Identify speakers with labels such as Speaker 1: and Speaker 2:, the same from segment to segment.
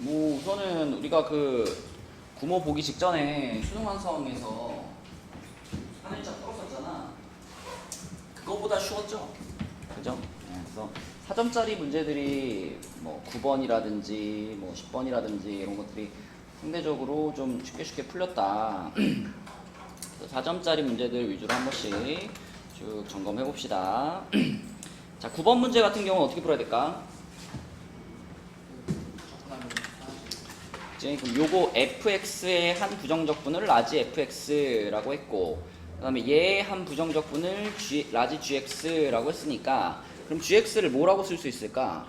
Speaker 1: 뭐 우선은 우리가 그 구모 보기 직전에 수능 완성에서 한 일자 풀었었잖아. 그거보다 쉬웠죠? 그죠? 네, 그래서 4점짜리 문제들이 뭐 9번이라든지 뭐 10번이라든지 이런 것들이 상대적으로 좀 쉽게 풀렸다. 4점짜리 문제들 위주로 한 번씩 쭉 점검해 봅시다. 자, 9번 문제 같은 경우는 어떻게 풀어야 될까? 이제 그럼 요거 fx의 한 부정적분을 라지 fx라고 했고, 그 다음에 얘의 한 부정적분을 라지 gx라고 했으니까, 그럼 gx를 뭐라고 쓸 수 있을까?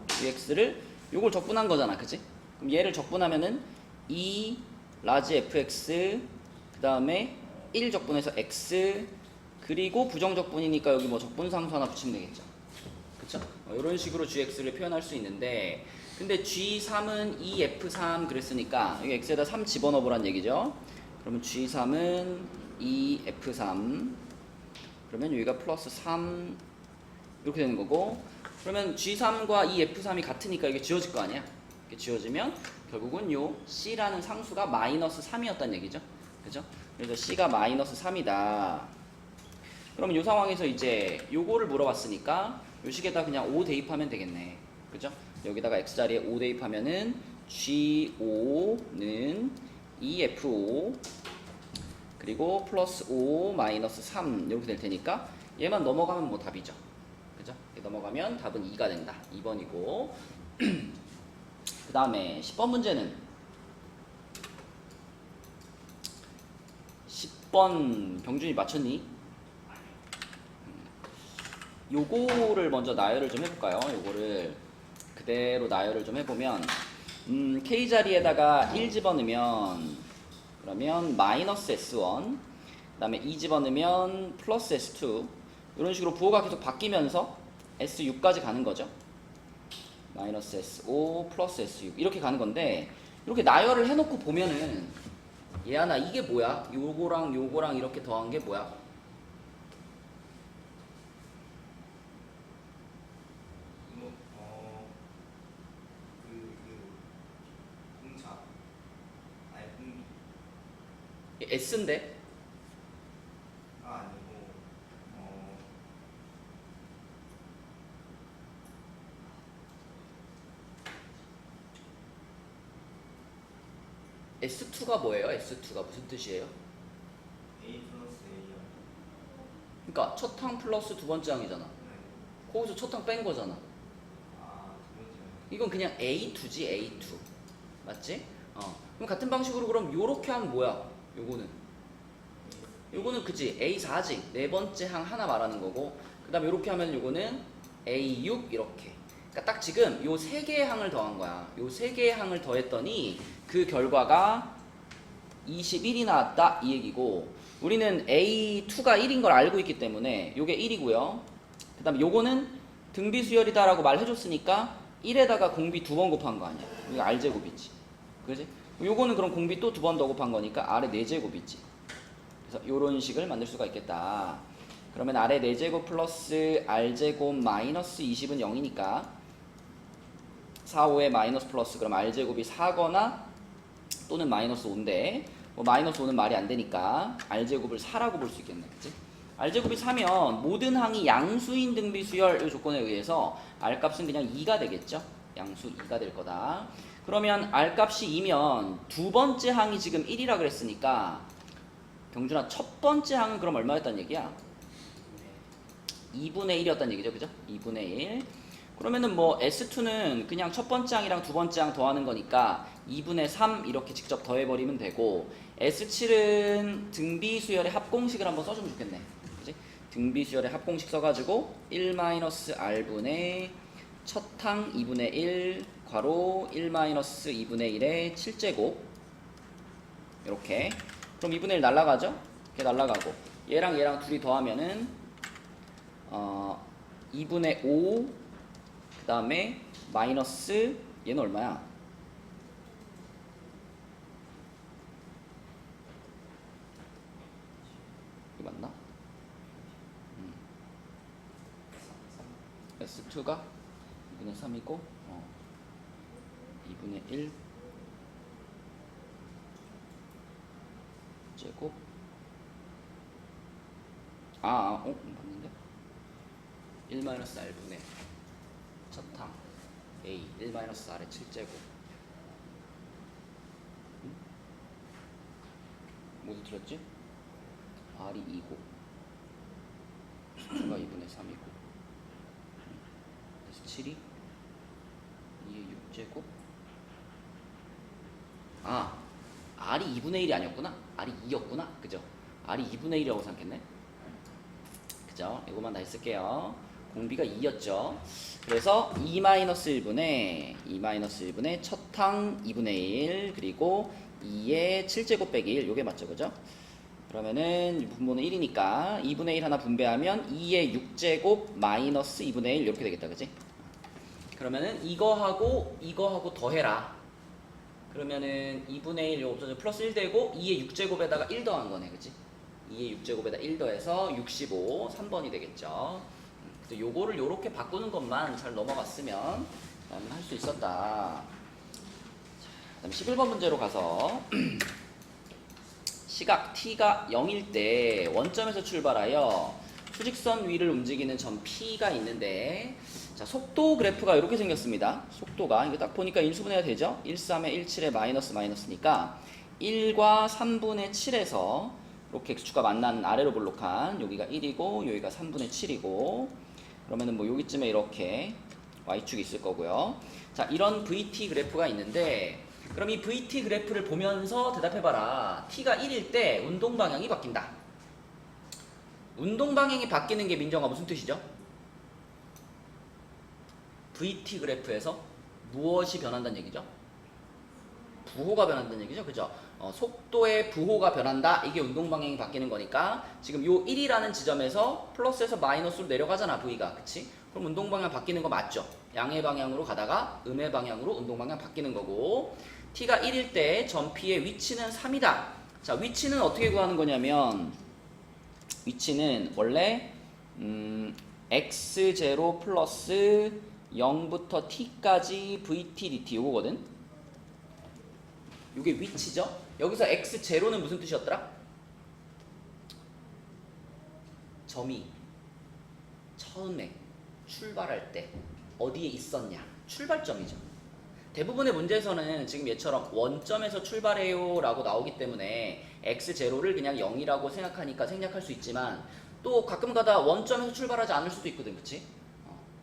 Speaker 1: gx를 요걸 적분한 거잖아, 그치? 그럼 얘를 적분하면은 2 라지 fx, 그 다음에 1 적분해서 x, 그리고 부정적분이니까 여기 뭐 적분상수 하나 붙이면 되겠죠. 그쵸? 이런 식으로 gx를 표현할 수 있는데, 근데 g3은 2f3 그랬으니까 여기 x에다 3 집어넣어보란 얘기죠. 그러면 g3은 2f3, 그러면 여기가 플러스 3 이렇게 되는 거고, 그러면 g3과 2f3이 같으니까 이게 지워질 거 아니야. 이렇게 지워지면 결국은 요 c라는 상수가 마이너스 3이었단 얘기죠. 그죠? 그래서 c가 마이너스 3이다. 그러면 이 상황에서 이제 요거를 물어봤으니까 요 식에다 그냥 5 대입하면 되겠네. 그죠? 여기다가 x자리에 5 대입하면은 g5는 2f5 그리고 플러스 5 마이너스 3 이렇게 될 테니까 얘만 넘어가면 뭐 답이죠. 그죠? 넘어가면 답은 2가 된다. 2번이고 그 다음에 10번 문제는 10번 병준이 맞췄니? 요거를 먼저 나열을 좀 해볼까요? 요거를 그대로 나열을 좀 해보면 K자리에다가 1 집어넣으면 그러면 마이너스 S1 그 다음에 2 집어넣으면 플러스 S2 이런 식으로 부호가 계속 바뀌면서 S6까지 가는 거죠. 마이너스 S5 플러스 S6 이렇게 가는 건데 이렇게 나열을 해놓고 보면은 얘하나 이게 뭐야? 요거랑 요거랑 이렇게 더한 게 뭐야? S인데 S2가 뭐예요? S2가 무슨 뜻이에요?
Speaker 2: A 플러스 A요.
Speaker 1: 그러니까 첫 항 플러스 두 번째 항이잖아.
Speaker 2: 네.
Speaker 1: 거기서 첫 항 뺀 거잖아.
Speaker 2: 두 번째요.
Speaker 1: 이건 그냥 A2지 A2 맞지? 그럼 같은 방식으로 그럼 요렇게 하면 뭐야? 요거는 그치 A4지 네 번째 항 하나 말하는 거고 그 다음에 요렇게 하면 요거는 A6 이렇게 그러니까 딱 지금 요 세 개의 항을 더한 거야. 요 세 개의 항을 더했더니 그 결과가 21이 나왔다 이 얘기고 우리는 A2가 1인 걸 알고 있기 때문에 요게 1이고요. 그 다음에 요거는 등비수열이다 라고 말해줬으니까 1에다가 공비 두 번 곱한 거 아니야. 이거 R제곱이지. 그지? 요거는 그럼 공비 또 두 번 더 곱한 거니까 아래 4제곱이지. 그래서 요런 식을 만들 수가 있겠다. 그러면 아래 4제곱 플러스 R제곱 마이너스 20은 0이니까 4, 5에 마이너스 플러스 그럼 R제곱이 4거나 또는 마이너스 5인데 뭐 마이너스 5는 말이 안 되니까 R제곱을 4라고 볼 수 있겠네. 그치? R제곱이 4면 모든 항이 양수인 등비수열 이 조건에 의해서 R값은 그냥 2가 되겠죠. 양수 2가 될 거다. 그러면 R값이 2면 두 번째 항이 지금 1이라 그랬으니까 병준아 첫 번째 항은 그럼 얼마였단 얘기야? 2분의 1이었단 얘기죠. 그죠? 2분의 1. 그러면은 뭐 S2는 그냥 첫 번째 항이랑 두 번째 항 더하는 거니까 2분의 3 이렇게 직접 더해버리면 되고 S7은 등비수열의 합공식을 한번 써주면 좋겠네. 그지? 등비수열의 합공식 써가지고 1-R분의 첫 항 2분의 1 괄호 1-2분의 1의 7제곱 이렇게 그럼 2분의 1 날라가죠? 이렇게 날라가고 얘랑 얘랑 둘이 더하면은 2분의 5 그 다음에 마이너스 얘는 얼마야? 이거 맞나? S2가 2분의 3이고 2분의 1 제곱 맞는데? 1-r분의 첫항 a 1-r의 7제곱 모두 틀렸지? r이 2고 수가 2분의 3이고 그래서 7이 2의 6제곱 r이 2분의 1이 아니었구나. r이 2였구나. 그죠? r이 2분의 1이라고 생각했네. 그죠? 이거만 다 했을게요. 공비가 2였죠. 그래서 2-1분의 첫항 2분의 1 그리고 2의 7제곱 빼기 1 요게 맞죠? 그죠? 그러면은 분모는 1이니까 2분의 1 하나 분배하면 2의 6제곱 마이너스 2분의 1 이렇게 되겠다. 그지? 그러면은 이거하고 더해라. 그러면은 2분의 1 요거 없어져 플러스 1 되고 2의 6제곱에다가 1 더한 거네. 그치? 2의 6제곱에다 1 더해서 65 3번이 되겠죠. 그래서 요거를 요렇게 바꾸는 것만 잘 넘어갔으면 할 수 있었다. 자, 그다음 11번 문제로 가서 시각 t가 0일 때 원점에서 출발하여 수직선 위를 움직이는 점 P가 있는데 자, 속도 그래프가 이렇게 생겼습니다. 속도가 이거 딱 보니까 인수분해가 되죠? 1,3에 1,7에 마이너스니까 1과 3분의 7에서 이렇게 x축과 만나는 아래로 볼록한 여기가 1이고 여기가 3분의 7이고 그러면은 뭐 여기쯤에 이렇게 y축이 있을 거고요. 자, 이런 VT 그래프가 있는데 그럼 이 VT 그래프를 보면서 대답해봐라. t가 1일 때 운동 방향이 바뀐다. 운동 방향이 바뀌는 게 민정아 무슨 뜻이죠? VT 그래프에서 무엇이 변한다는 얘기죠? 부호가 변한다는 얘기죠. 그죠? 속도의 부호가 변한다. 이게 운동 방향이 바뀌는 거니까 지금 요 1이라는 지점에서 플러스에서 마이너스로 내려가잖아. V가. 그치? 그럼 운동 방향 바뀌는 거 맞죠? 양의 방향으로 가다가 음의 방향으로 운동 방향 바뀌는 거고 t가 1일 때 점 P의 위치는 3이다. 자, 위치는 어떻게 구하는 거냐면 위치는 원래 x0 플러스 0부터 t까지 vt dt 요거거든. 요게 위치죠. 여기서 x0는 무슨 뜻이었더라? 점이 처음에 출발할 때 어디에 있었냐? 출발점이죠. 대부분의 문제에서는 지금 얘처럼 원점에서 출발해요 라고 나오기 때문에 x0를 그냥 0이라고 생각하니까 생략할 수 있지만 또 가끔가다 원점에서 출발하지 않을 수도 있거든. 그치?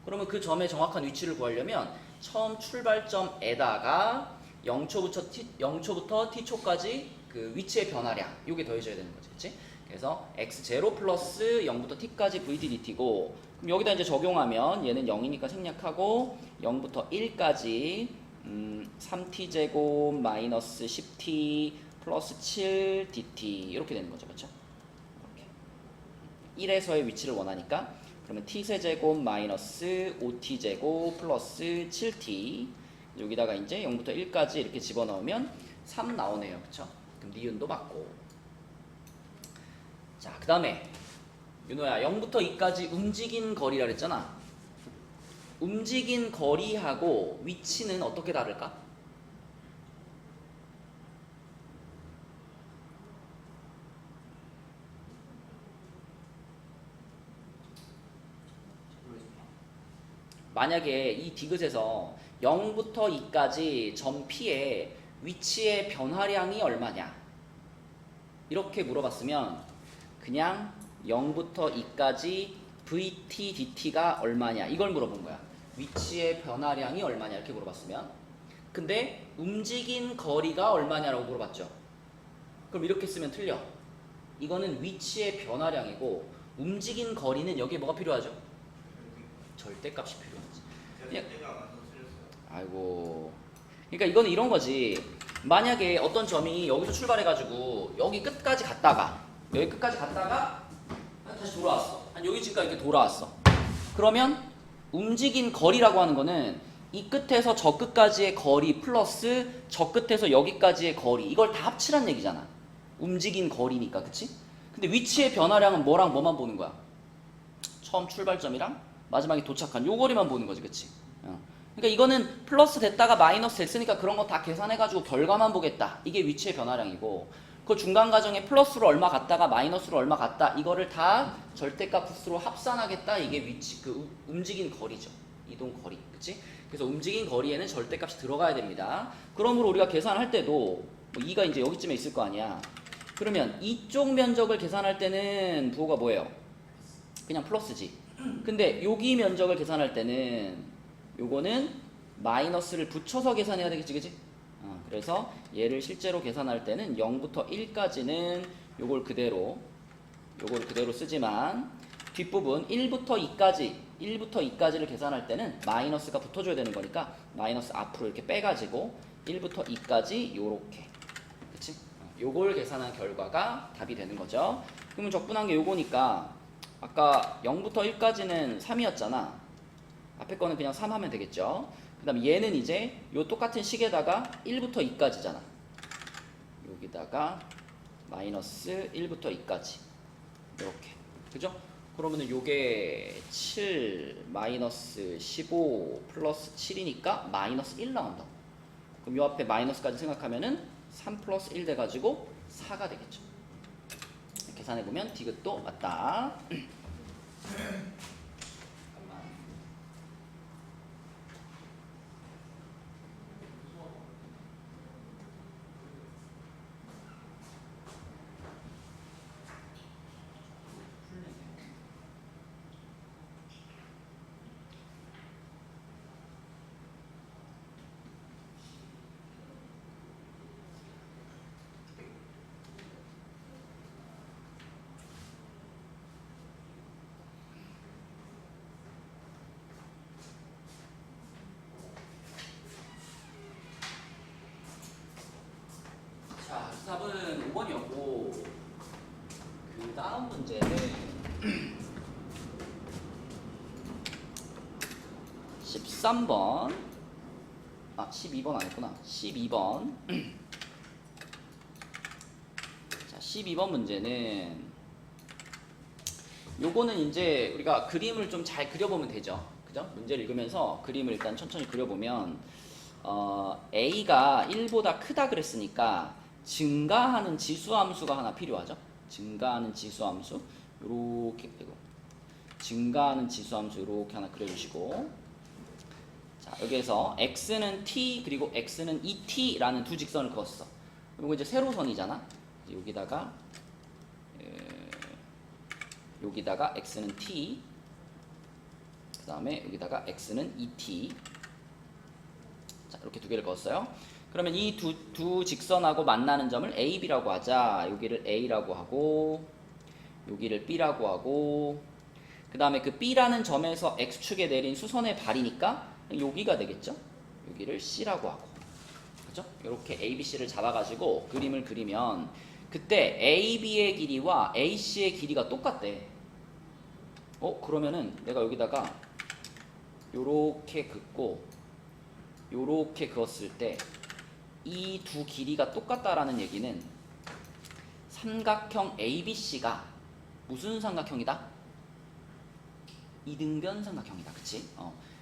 Speaker 1: 그러면 그 점의 정확한 위치를 구하려면 처음 출발점에다가 0초부터 t초까지 그 위치의 변화량 요게 더해져야 되는 거지. 그치? 그래서 x0 플러스 0부터 t까지 vdt고 그럼 여기다 이제 적용하면 얘는 0이니까 생략하고 0부터 1까지 3t제곱 마이너스 10t 플러스 7dt 이렇게 되는 거죠. 그렇죠? 이렇게 1에서의 위치를 원하니까 그러면 t세제곱 마이너스 5t제곱 플러스 7t 여기다가 이제 0부터 1까지 이렇게 집어넣으면 3 나오네요. 그쵸? 그럼 니은도 맞고. 자, 그 다음에 윤호야 0부터 2까지 움직인 거리라 그랬잖아. 움직인 거리하고 위치는 어떻게 다를까? 만약에 이 디귿에서 0부터 2까지 점 P의 위치의 변화량이 얼마냐 이렇게 물어봤으면 그냥 0부터 2까지 VT, DT가 얼마냐 이걸 물어본 거야. 위치의 변화량이 얼마냐 이렇게 물어봤으면 근데 움직인 거리가 얼마냐라고 물어봤죠. 그럼 이렇게 쓰면 틀려. 이거는 위치의 변화량이고 움직인 거리는 여기에 뭐가 필요하죠? 절대값이 필요하지.
Speaker 2: 절대가 완전 틀렸어요.
Speaker 1: 아이고. 그러니까 이거는 이런 거지. 만약에 어떤 점이 여기서 출발해가지고 여기 끝까지 갔다가 다시 돌아왔어. 한 여기 지금까지 이렇게 돌아왔어. 그러면 움직인 거리라고 하는 거는 이 끝에서 저 끝까지의 거리 플러스 저 끝에서 여기까지의 거리 이걸 다 합치란 얘기잖아. 움직인 거리니까. 그치? 근데 위치의 변화량은 뭐랑 뭐만 보는 거야? 처음 출발점이랑 마지막에 도착한 요 거리만 보는 거지. 그치? 그러니까 이거는 플러스 됐다가 마이너스 됐으니까 그런 거 다 계산해가지고 결과만 보겠다. 이게 위치의 변화량이고 그 중간 과정에 플러스로 얼마 갔다가 마이너스로 얼마 갔다 이거를 다 절대값 부수로 합산하겠다. 이게 위치 그 움직인 거리죠. 이동 거리, 그치? 그래서 움직인 거리에는 절대값이 들어가야 됩니다. 그러므로 우리가 계산할 때도 뭐 2가 이제 여기쯤에 있을 거 아니야. 그러면 이쪽 면적을 계산할 때는 부호가 뭐예요? 그냥 플러스지. 근데 여기 면적을 계산할 때는 요거는 마이너스를 붙여서 계산해야 되겠지, 그치? 그래서 얘를 실제로 계산할 때는 0부터 1까지는 요걸 그대로 쓰지만 뒷부분 1부터 2까지를 계산할 때는 마이너스가 붙어줘야 되는 거니까 마이너스 앞으로 이렇게 빼가지고 1부터 2까지 요렇게, 그치? 요걸 계산한 결과가 답이 되는 거죠. 그러면 적분한 게 요거니까 아까 0부터 1까지는 3이었잖아. 앞에 거는 그냥 3 하면 되겠죠. 그 다음에 얘는 이제 요 똑같은 식에다가 1부터 2까지잖아. 여기다가 마이너스 1부터 2까지 이렇게, 그죠? 그러면은 요게 7 마이너스 15 플러스 7이니까 마이너스 1 나온다. 그럼 요 앞에 마이너스까지 생각하면은 3 플러스 1 돼가지고 4가 되겠죠. 계산해보면 디귿도 맞다. 자, 답은 5번이었고 그 다음 문제는 13번 12번 아니구나. 12번 자, 12번 문제는 요거는 이제 우리가 그림을 좀 잘 그려보면 되죠. 그죠? 문제를 읽으면서 그림을 일단 천천히 그려보면 A가 1보다 크다 그랬으니까 증가하는 지수함수가 하나 필요하죠. 증가하는 지수함수 요렇게 되고 증가하는 지수함수 요렇게 하나 그려주시고, 자 여기에서 x는 t 그리고 x는 2t라는 두 직선을 그었어. 이거 이제 세로선이잖아. 여기다가 x는 t, 그 다음에 여기다가 x는 2t. 자 이렇게 두 개를 그었어요. 그러면 이 두 직선하고 만나는 점을 A, B라고 하자. 여기를 A라고 하고 여기를 B라고 하고 그 다음에 그 B라는 점에서 X축에 내린 수선의 발이니까 여기가 되겠죠. 여기를 C라고 하고, 그죠? 이렇게 A, B, C를 잡아가지고 그림을 그리면 그때 A, B의 길이와 A, C의 길이가 똑같대. 그러면은 내가 여기다가 요렇게 긋고 요렇게 그었을 때 이 두 길이가 똑같다라는 얘기는 삼각형 ABC가 무슨 삼각형이다? 이등변 삼각형이다. 그치?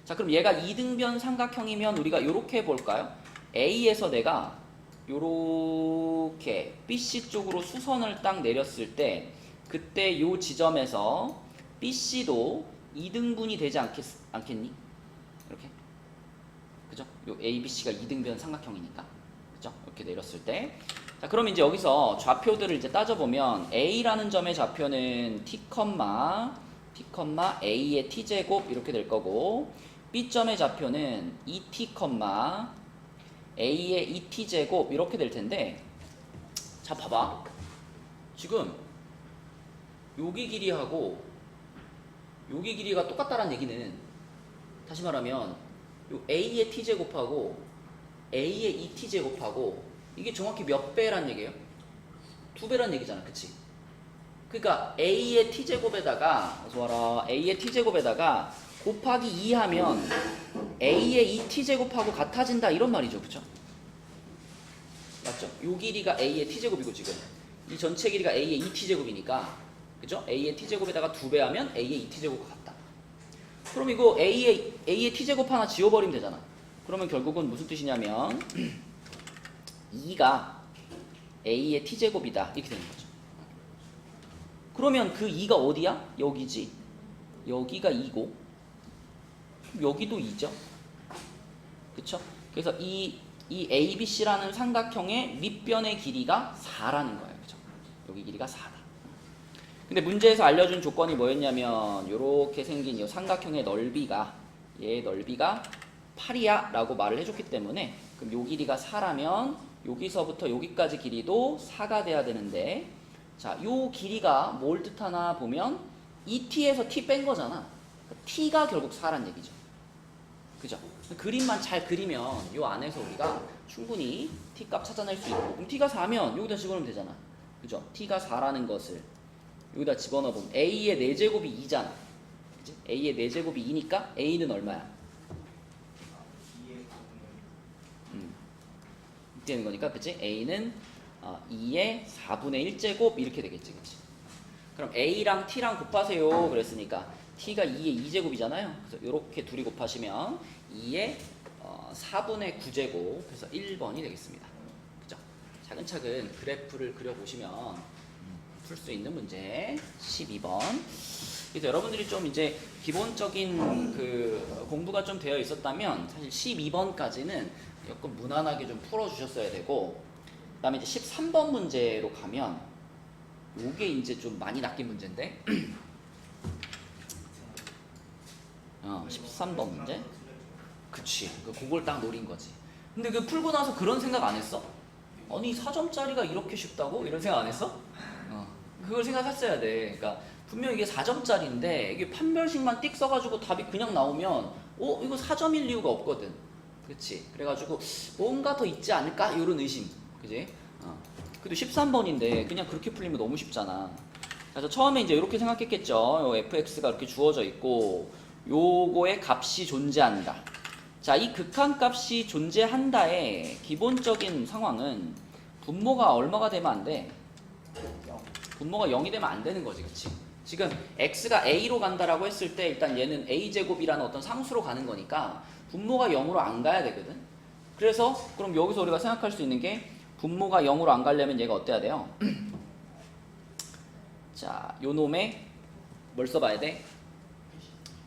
Speaker 1: 자 그럼 얘가 이등변 삼각형이면 우리가 요렇게 볼까요? A에서 내가 요렇게 BC 쪽으로 수선을 딱 내렸을 때 그때 요 지점에서 BC도 이등분이 되지 않겠니? 이렇게, 그죠? 요 ABC가 이등변 삼각형이니까, 그죠? 이렇게 내렸을 때, 자 그럼 이제 여기서 좌표들을 이제 따져보면 A라는 점의 좌표는 t, A의 t제곱 이렇게 될 거고, B점의 좌표는 2t, A의 2t제곱 이렇게 될 텐데, 자 봐봐. 지금 여기 길이하고 여기 길이가 똑같다라는 얘기는, 다시 말하면 요 A의 t제곱하고 A의 2t제곱하고 이게 정확히 몇 배란 얘기예요? 2배란 얘기잖아. 그치? 그러니까 A의 t제곱에다가 A의 t제곱에다가 곱하기 2 하면 A의 2t제곱하고 같아진다 이런 말이죠. 그쵸? 맞죠? 요 길이가 A의 t제곱이고 지금 이 전체 길이가 A의 2t제곱이니까, 그죠? A의 t제곱에다가 2배 하면 A의 2t제곱과 같다. 그럼 이거 A의 t제곱 하나 지워버리면 되잖아. 그러면 결국은 무슨 뜻이냐면 2가 a의 t제곱이다 이렇게 되는 거죠. 그러면 그 2가 어디야? 여기지. 여기가 2고 여기도 2죠. 그쵸? 그래서 이 ABC라는 삼각형의 밑변의 길이가 4라는 거예요. 그죠? 여기 길이가 4다. 근데 문제에서 알려준 조건이 뭐였냐면 이렇게 생긴 이 삼각형의 넓이가 얘의 넓이가 8이야 라고 말을 해줬기 때문에 그럼 요 길이가 4라면 여기서부터 여기까지 길이도 4가 돼야 되는데 자, 요 길이가 뭘 뜻하나 보면 이 t에서 t 뺀 거잖아. t가 결국 4란 얘기죠. 그죠? 그림만 잘 그리면 요 안에서 우리가 충분히 t 값 찾아낼 수 있고 그럼 t가 4면 여기다 집어넣으면 되잖아. 그죠? t가 4라는 것을 여기다 집어넣어보면 a의 4제곱이 2잖아. 그치? a의 4제곱이 2니까 a는 얼마야? 이렇게 되는 거니까 그치? a는 2의 4분의 1제곱 이렇게 되겠지. 그치? 그럼 a랑 t랑 곱하세요 그랬으니까 t가 2의 2제곱이잖아요. 그래서 이렇게 둘이 곱하시면 2의 4분의 9제곱 그래서 1번이 되겠습니다. 그죠? 차근차근 그래프를 그려보시면 풀 수 있는 문제 12번. 그래서 여러분들이 좀 이제 기본적인 그 공부가 좀 되어 있었다면 사실 12번까지는 조금 무난하게 좀 풀어주셨어야 되고 그 다음에 이제 13번 문제로 가면 요게 이제 좀 많이 낚인 문제인데 13번 문제 그치 그걸 딱 노린 거지. 근데 그 풀고 나서 그런 생각 안 했어? 아니 4점짜리가 이렇게 쉽다고? 이런 생각 안 했어? 그걸 생각했어야 돼. 그러니까 분명 이게 4점짜리인데 이게 판별식만 띡 써가지고 답이 그냥 나오면 이거 4점일 이유가 없거든. 그치? 그래가지고 뭔가 더 있지 않을까? 이런 의심. 그지? 그래도 13번인데 그냥 그렇게 풀리면 너무 쉽잖아. 그래서 처음에 이제 이렇게 생각했겠죠. 요 fx가 이렇게 주어져 있고 요거의 값이 존재한다. 자, 이 극한값이 존재한다의 기본적인 상황은 분모가 얼마가 되면 안 돼? 분모가 0이 되면 안 되는 거지. 그치? 지금 x가 a로 간다라고 했을 때 일단 얘는 a제곱이라는 어떤 상수로 가는 거니까 분모가 0으로 안 가야 되거든. 그래서 그럼 여기서 우리가 생각할 수 있는 게 분모가 0으로 안 가려면 얘가 어때야 돼요? 자, 요 놈에 뭘 써봐야 돼?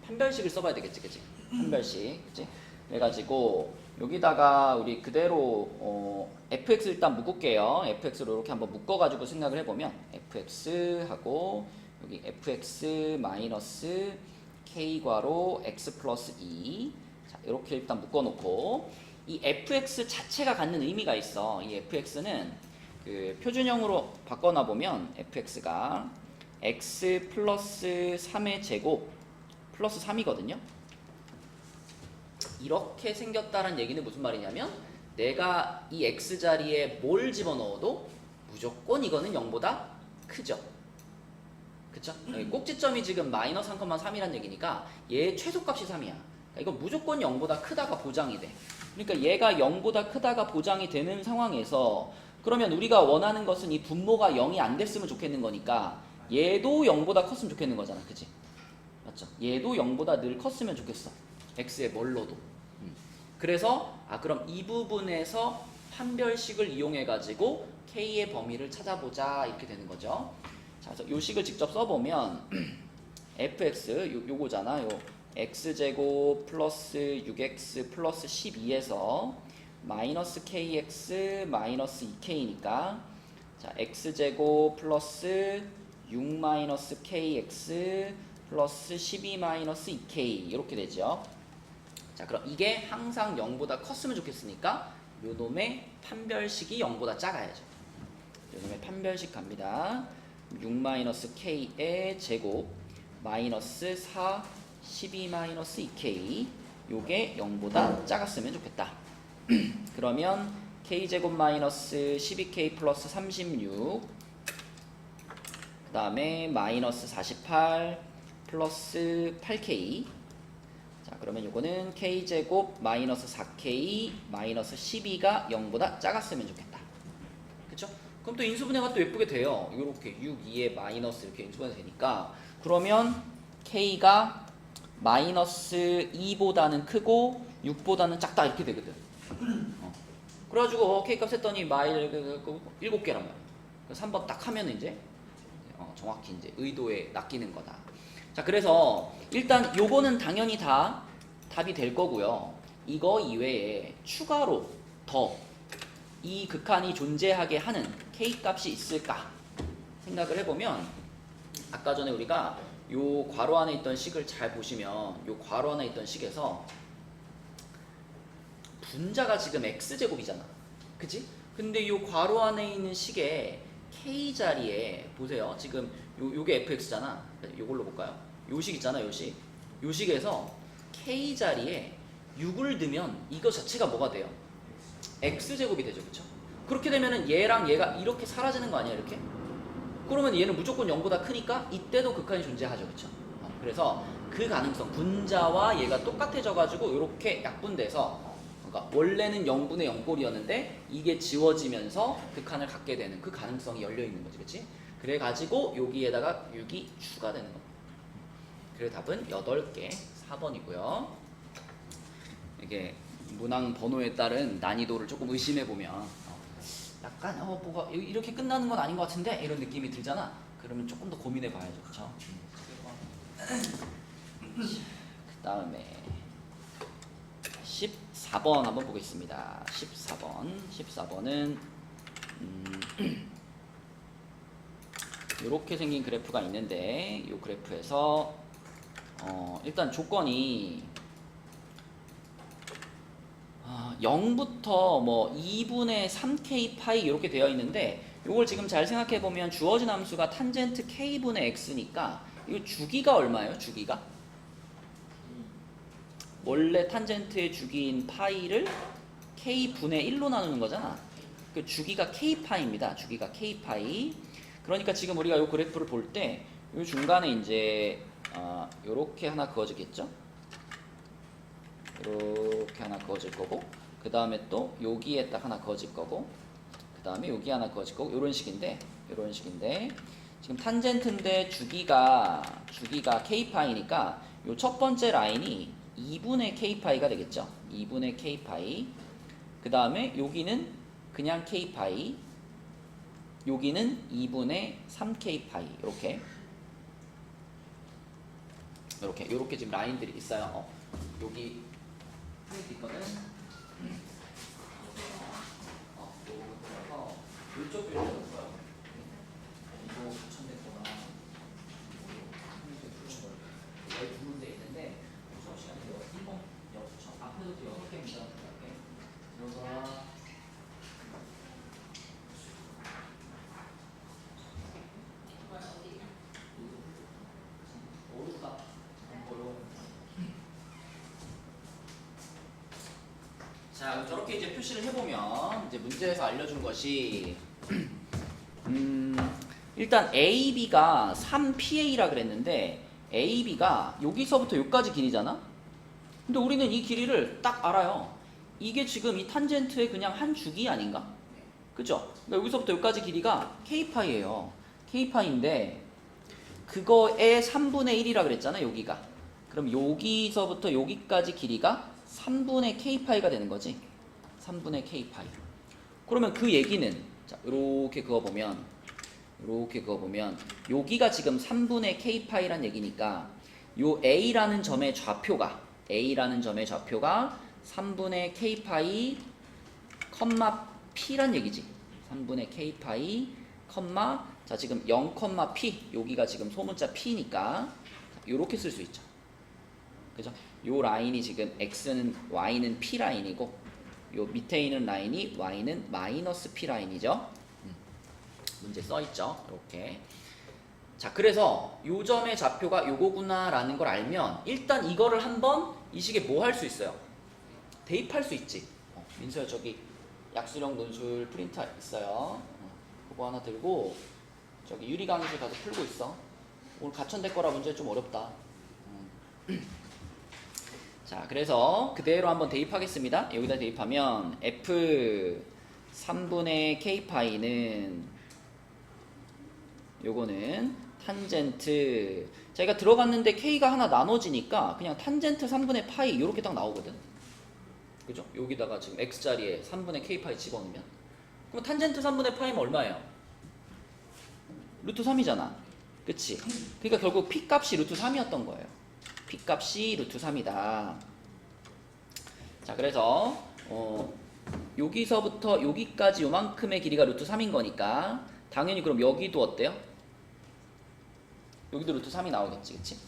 Speaker 1: 판별식을 써봐야 되겠지. 그치? 판별식. 그치? 그래가지고 여기다가 우리 그대로 fx 일단 묶을게요. fx로 이렇게 한번 묶어가지고 생각을 해보면 fx 하고 여기 fx 마이너스 k괄호 x 플러스 2 자, 이렇게 일단 묶어놓고 이 fx 자체가 갖는 의미가 있어. 이 fx는 그 표준형으로 바꿔놔보면 fx가 x 플러스 3의 제곱 플러스 3이거든요. 이렇게 생겼다는 얘기는 무슨 말이냐면 내가 이 x자리에 뭘 집어넣어도 무조건 이거는 0보다 크죠. 그쵸? 여기 꼭지점이 지금 마이너스 3,3이란 얘기니까 얘의 최소값이 3이야. 그러니까 이건 무조건 0보다 크다가 보장이 돼. 그러니까 얘가 0보다 크다가 보장이 되는 상황에서 그러면 우리가 원하는 것은 이 분모가 0이 안 됐으면 좋겠는 거니까 얘도 0보다 컸으면 좋겠는 거잖아. 그치? 맞죠? 얘도 0보다 늘 컸으면 좋겠어. x의 뭘로도. 그래서 그럼 이 부분에서 판별식을 이용해 가지고 k의 범위를 찾아보자 이렇게 되는 거죠. 자, 그래서 요 식을 직접 써보면 fx 요거잖아. 요 x제곱 플러스 6x 플러스 12에서 마이너스 kx 마이너스 2k니까 자 x제곱 플러스 6 마이너스 kx 플러스 12 마이너스 2k 이렇게 되죠. 자, 그럼 이게 항상 0보다 컸으면 좋겠으니까 요 놈의 판별식이 0보다 작아야죠. 요 놈의 판별식 갑니다. 6 마이너스 k의 제곱 마이너스 4 12 마이너스 2k 요게 0보다 작았으면 좋겠다. 그러면 k제곱 마이너스 12k 플러스 36 그 다음에 마이너스 48 플러스 8k 자 그러면 요거는 k제곱 마이너스 4k 마이너스 12가 0보다 작았으면 좋겠다. 그쵸? 그럼 또 인수분해가 또 예쁘게 돼요. 요렇게 6, 2에 마이너스 이렇게 인수분해 되니까 그러면 k가 마이너스 2보다는 크고 6보다는 작다 이렇게 되거든. 그래가지고 K값 했더니 마일 7개란 말이야. 3번 딱 하면 이제 정확히 이제 의도에 낚이는 거다. 자, 그래서 일단 요거는 당연히 다 답이 될 거고요. 이거 이외에 추가로 더 이 극한이 존재하게 하는 K값이 있을까 생각을 해보면, 아까 전에 우리가 요 괄호 안에 있던 식을 잘 보시면 요 괄호 안에 있던 식에서 분자가 지금 x제곱이잖아. 그치? 근데 요 괄호 안에 있는 식의 k 자리에 보세요. 지금 요게 fx잖아. 요걸로 볼까요? 요 식 있잖아. 요 식. 요 식에서 k 자리에 6을 넣으면 이거 자체가 뭐가 돼요? x제곱이 되죠. 그쵸? 그렇게 되면은 얘랑 얘가 이렇게 사라지는 거 아니야? 이렇게? 그러면 얘는 무조건 0보다 크니까 이때도 극한이 존재하죠. 그쵸? 그래서 그 가능성, 분자와 얘가 똑같아져가지고 이렇게 약분돼서, 그러니까 원래는 0분의 0꼴이었는데 이게 지워지면서 극한을 갖게 되는 그 가능성이 열려있는 거지. 그치? 그래가지고 여기에다가 6이 추가되는 겁니다. 그래서 답은 8개, 4번이고요. 이게 문항 번호에 따른 난이도를 조금 의심해보면 약간 뭐가 이렇게 끝나는 건 아닌 것 같은데 이런 느낌이 들잖아. 그러면 조금 더 고민해봐야죠. 그쵸? 그 다음에 14번 한번 보겠습니다. 14번은 이렇게 생긴 그래프가 있는데 이 그래프에서 일단 조건이 0부터 뭐 2분의 3k 파이 이렇게 되어 있는데, 이걸 지금 잘 생각해 보면 주어진 함수가 탄젠트 k분의 x니까 이 주기가 얼마예요? 주기가? 원래 탄젠트의 주기인 파이를 k분의 1로 나누는 거잖아. 그 주기가 k파이입니다. 주기가 k파이. 그러니까 지금 우리가 이 그래프를 볼 때 이 중간에 이제 요렇게 하나 그어지겠죠? 이렇게 하나 그어질 거고, 그 다음에 또 여기에 딱 하나 그어질 거고, 그 다음에 여기 하나 그어질 거고, 이런 식인데 지금 탄젠트인데 주기가 k파이니까 요 첫 번째 라인이 2분의 k파이가 되겠죠. 2분의 k파이. 그 다음에 여기는 그냥 k파이, 여기는 2분의 3k파이. 이렇게 지금 라인들이 있어요. 여기 있거든. 이쪽 표현을 써요. 이거 붙여냈거나 여기 두 문제 있는데 수업 시간에 1번 앞에도 또 6개입니다. 들어가 모르다 자, 저렇게 이제 표시를 해보면 이제 문제에서 알려준 것이 일단 AB가 3PA라 그랬는데 AB가 여기서부터 여기까지 길이잖아? 근데 우리는 이 길이를 딱 알아요. 이게 지금 이 탄젠트의 그냥 한 주기 아닌가? 그죠? 그러니까 여기서부터 여기까지 길이가 K파이예요. K파이인데 그거의 3분의 1이라 그랬잖아, 여기가. 그럼 여기서부터 여기까지 길이가 3분의 K파이가 되는 거지. 3분의 K파이. 그러면 그 얘기는 자, 이렇게 그어보면 여기가 지금 3분의 K파이란 얘기니까 요 A라는 점의 좌표가 3분의 K파이 P란 얘기지. 3분의 K파이 자, 지금 0, P 여기가 지금 소문자 P니까 이렇게 쓸 수 있죠. 그죠? 요 라인이 지금 X는 Y는 P 라인이고 요 밑에 있는 라인이 Y는 마이너스 P 라인이죠. 문제 써있죠. 이렇게. 자, 그래서 요 점의 좌표가 요거구나 라는 걸 알면 일단 이거를 한번 이 식에 뭐 할 수 있어요? 대입할 수 있지. 민서야, 저기 약수령 논술 프린터 있어요. 그거 하나 들고 저기 유리 강의실 가서 풀고 있어. 오늘 가천대 거라 문제 좀 어렵다. 자, 그래서 그대로 한번 대입하겠습니다. 여기다 대입하면 F 3분의 K파이는 요거는 탄젠트, 자기가 들어갔는데 K가 하나 나눠지니까 그냥 탄젠트 3분의 파이 이렇게 딱 나오거든. 그죠? 여기다가 지금 x자리에 3분의 k파이 집어넣으면 그럼 탄젠트 3분의 파이면 얼마예요? 루트 3이잖아. 그치? 그러니까 결국 p 값이 루트 3이었던 거예요. p 값이 루트 3이다. 자, 그래서 여기서부터 여기까지 요만큼의 길이가 루트 3인 거니까 당연히 그럼 여기도 어때요? 여기도 루트 3이 나오겠지. 그치?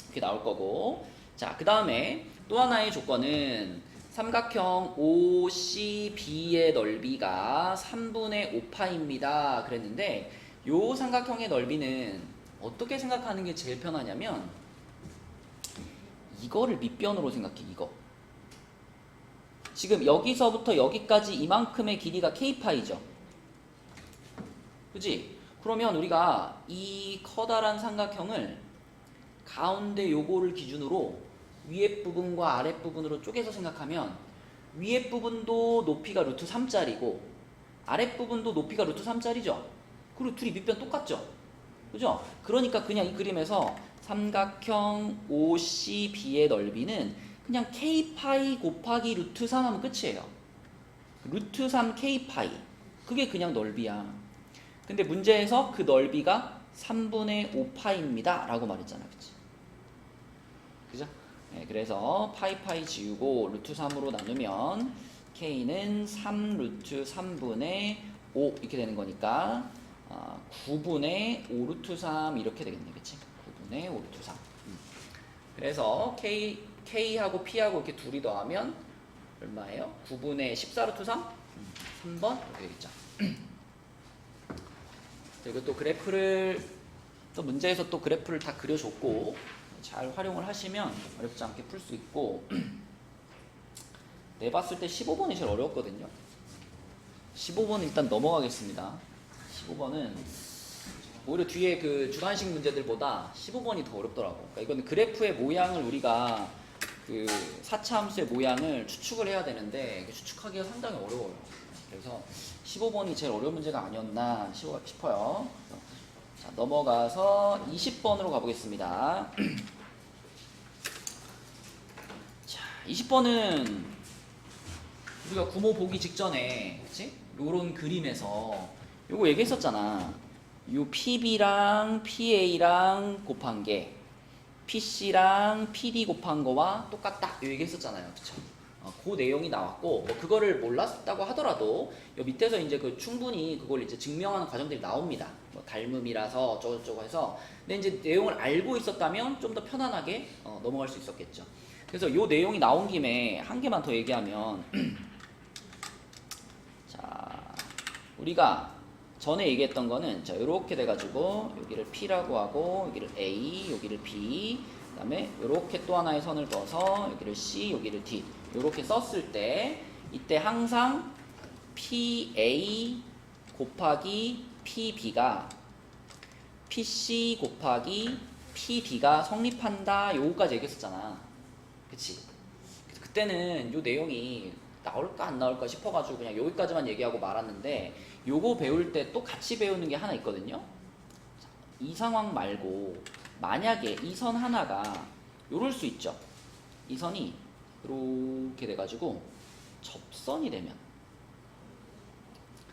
Speaker 1: 이렇게 나올 거고. 자, 그 다음에 또 하나의 조건은 삼각형 OCB의 넓이가 3분의 5파입니다. 그랬는데 요 삼각형의 넓이는 어떻게 생각하는 게 제일 편하냐면 이거를 밑변으로 생각해. 이거. 지금 여기서부터 여기까지 이만큼의 길이가 k파이죠. 그지? 그러면 우리가 이 커다란 삼각형을 가운데 요거를 기준으로 위에 부분과 아랫 부분으로 쪼개서 생각하면 위에 부분도 높이가 루트 3짜리고 아랫 부분도 높이가 루트 3짜리죠. 그리고 둘이 밑변 똑같죠. 그죠? 그러니까 그냥 이 그림에서 삼각형 OCB의 넓이는 그냥 k파이 곱하기 루트 3 하면 끝이에요. 루트 3 k파이. 그게 그냥 넓이야. 근데 문제에서 그 넓이가 3분의 5파입니다. 라고 말했잖아. 그치? 그죠? 네, 그래서 파이 지우고 루트 3으로 나누면 k는 3 루트 3분의 5 이렇게 되는 거니까 9분의 5 루트 3 이렇게 되겠네. 그치? 9분의 5 루트 3. 그래서 k하고 p하고 이렇게 둘이 더하면 얼마예요? 9분의 14 루트 3? 3번? 이렇게 되겠죠. 그리고 또 그래프를 또 문제에서 또 그래프를 다 그려줬고 잘 활용을 하시면 어렵지 않게 풀 수 있고 내봤을 때 15번이 제일 어려웠거든요. 15번은 일단 넘어가겠습니다. 15번은 오히려 뒤에 그 주관식 문제들보다 15번이 더 어렵더라고. 그러니까 이건 그래프의 모양을 우리가 그 4차 함수의 모양을 추측을 해야 되는데 추측하기가 상당히 어려워요. 그래서 15번이 제일 어려운 문제가 아니었나 싶어요. 자, 넘어가서 20번으로 가보겠습니다. 자, 20번은 우리가 구모 보기 직전에, 그치? 요런 그림에서 요거 얘기했었잖아. 요 PB랑 PA랑 곱한 게 PC랑 PD 곱한 거와 똑같다. 요 얘기했었잖아요. 그쵸? 그 내용이 나왔고, 뭐 그거를 몰랐다고 하더라도 요 밑에서 이제 그 충분히 그걸 이제 증명하는 과정들이 나옵니다. 뭐 닮음이라서 어쩌고저쩌고 해서. 근데 이제 내용을 알고 있었다면 좀 더 편안하게 넘어갈 수 있었겠죠. 그래서 요 내용이 나온 김에 한 개만 더 얘기하면 자, 우리가 전에 얘기했던 거는 자, 요렇게 돼가지고 여기를 P라고 하고 여기를 A, 여기를 B, 그 다음에 요렇게 또 하나의 선을 그어서 여기를 C, 여기를 D 요렇게 썼을 때 이때 항상 PA 곱하기 PB가 PC 곱하기 PD가 성립한다. 요거까지 얘기했었잖아. 그치? 그때는 요 내용이 나올까 안 나올까 싶어가지고 그냥 여기까지만 얘기하고 말았는데 요거 배울 때 또 같이 배우는 게 하나 있거든요. 이 상황 말고 만약에 이 선 하나가 요럴 수 있죠. 이 선이 이렇게 돼가지고 접선이 되면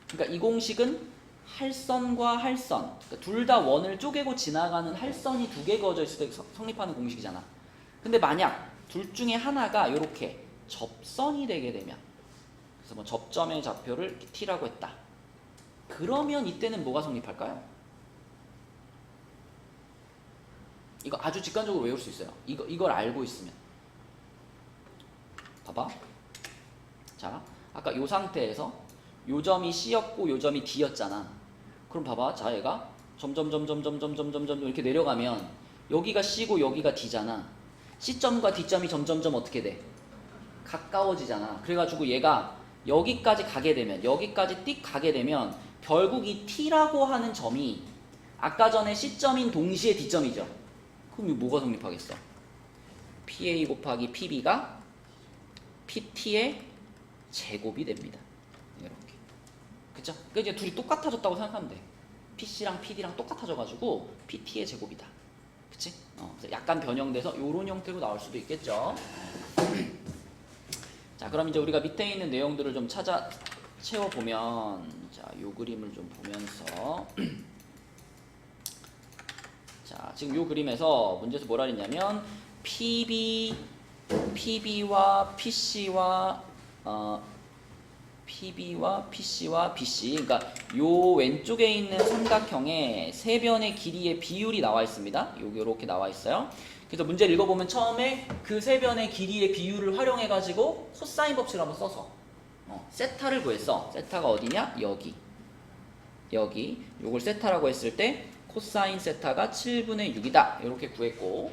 Speaker 1: 그러니까 이 공식은 할선과 할선 그러니까 둘 다 원을 쪼개고 지나가는 할선이 두 개 그어져 있을 때 성립하는 공식이잖아. 근데 만약 둘 중에 하나가 이렇게 접선이 되게 되면 그래서 뭐 접점의 좌표를 t라고 했다. 그러면 이때는 뭐가 성립할까요? 이거 아주 직관적으로 외울 수 있어요. 이걸 알고 있으면. 봐봐. 자, 아까 요 상태에서 요 점이 C였고 요 점이 D였잖아. 그럼 봐봐. 자, 얘가 점점 이렇게 내려가면 여기가 C고 여기가 D잖아. C점과 D점이 점점점 어떻게 돼? 가까워지잖아. 그래가지고 얘가 여기까지 가게 되면 여기까지 띡 가게 되면 결국 이 T라고 하는 점이 아까 전에 C점인 동시에 D점이죠. 그럼 이거 뭐가 성립하겠어? PA 곱하기 PB가 PT의 제곱이 됩니다. 이렇게. 그쵸? 그러니까 이제 둘이 똑같아졌다고 생각하면 돼. PC랑 PD랑 똑같아져가지고 PT의 제곱이다. 그치? 그래서 약간 변형돼서 요런 형태로 나올 수도 있겠죠. 자, 그럼 이제 우리가 밑에 있는 내용들을 좀 찾아 채워보면, 자, 요 그림을 좀 보면서 자, 지금 요 그림에서 문제에서 뭐라 그랬냐면 PB와 PC와 BC, 그러니까 요 왼쪽에 있는 삼각형의 세 변의 길이의 비율이 나와 있습니다. 여기 이렇게 나와 있어요. 그래서 문제를 읽어보면 처음에 그 세 변의 길이의 비율을 활용해가지고 코사인 법칙을 한번 써서 세타를 구했어. 세타가 어디냐? 여기. 요걸 세타라고 했을 때 코사인 세타가 7분의 6이다. 이렇게 구했고,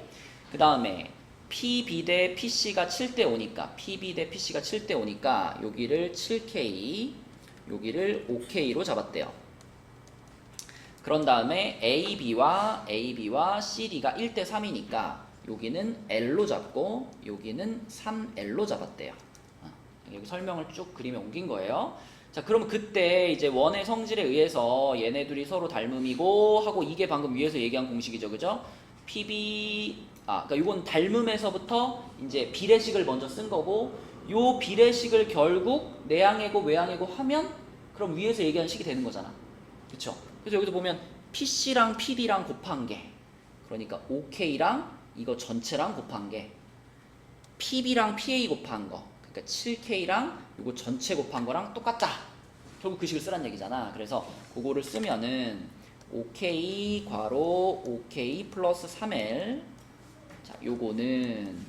Speaker 1: 그 다음에 PB 대 PC가 7대 5니까 PB 대 PC가 7대 5니까 여기를 7K, 여기를 5K로 잡았대요. 그런 다음에 AB와 CD가 1대 3이니까 여기는 L로 잡고 여기는 3L로 잡았대요. 여기 설명을 쭉 그림에 옮긴 거예요. 자, 그럼 그때 이제 원의 성질에 의해서 얘네 둘이 서로 닮음이고 하고, 이게 방금 위에서 얘기한 공식이죠, 그죠? 그러니까 이건 닮음에서부터 이제 비례식을 먼저 쓴 거고, 요 비례식을 결국 내항이고 외항이고 하면 그럼 위에서 얘기한 식이 되는 거잖아, 그쵸? 그래서 여기서 보면 PC랑 PD랑 곱한 게, 그러니까 OK랑 이거 전체랑 곱한 게, PB랑 PA 곱한 거, 그러니까 7K랑 이거 전체 곱한 거랑 똑같다. 결국 그 식을 쓰란 얘기잖아. 그래서 그거를 쓰면은 OK 괄호 OK 플러스 3L, 자, 요거는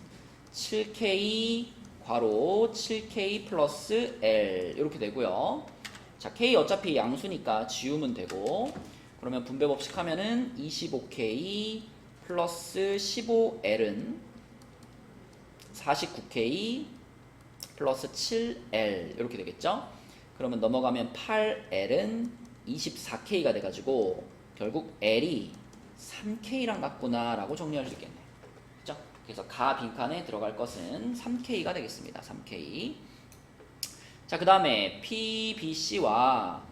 Speaker 1: 7K 괄호 7K 플러스 L 이렇게 되고요. 자, K 어차피 양수니까 지우면 되고, 그러면 분배 법칙 하면은 25K 플러스 15L은 49K 플러스 7L 이렇게 되겠죠? 그러면 넘어가면 8L은 24K가 돼가지고 결국 L이 3K랑 같구나 라고 정리할 수 있겠네. 그죠? 그래서 가 빈칸에 들어갈 것은 3K가 되겠습니다. 3K. 자, 그 다음에 PBC와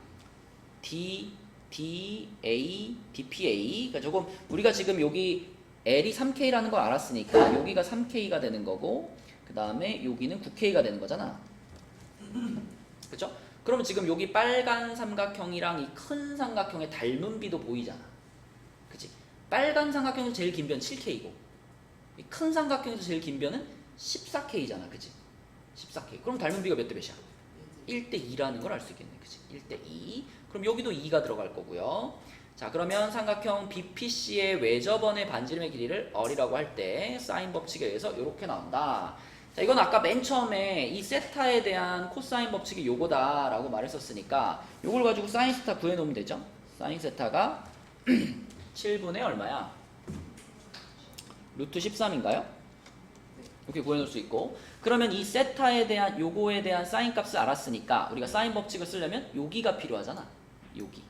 Speaker 1: DA, DPA. 그러니까 조금 우리가 지금 여기 L이 3K라는 걸 알았으니까 여기가 3K가 되는 거고, 그 다음에 여기는 9K가 되는 거잖아. 그쵸? 그러면 지금 여기 빨간 삼각형이랑 이 큰 삼각형의 닮은 비도 보이잖아. 그치? 빨간 삼각형에서 제일 긴 변은 7K고, 이 큰 삼각형에서 제일 긴 변은 14K잖아. 그치? 14K. 그럼 닮은 비가 몇 대 몇이야? 1대 2라는 걸 알 수 있겠네. 그치? 1대 2. 그럼 여기도 2가 들어갈 거고요. 자, 그러면 삼각형 BPC의 외접원의 반지름의 길이를 R이라고 할 때 사인 법칙에 의해서 이렇게 나온다. 자, 이건 아까 맨 처음에 이 세타에 대한 코사인 법칙이 요거다 라고 말했었으니까 요걸 가지고 사인 세타 구해놓으면 되죠. 사인 세타가 7분의 얼마야? 루트 13인가요? 이렇게 구해놓을 수 있고, 그러면 이 세타에 대한 요거에 대한 사인 값을 알았으니까 우리가 사인 법칙을 쓰려면 여기가 필요하잖아. 여기.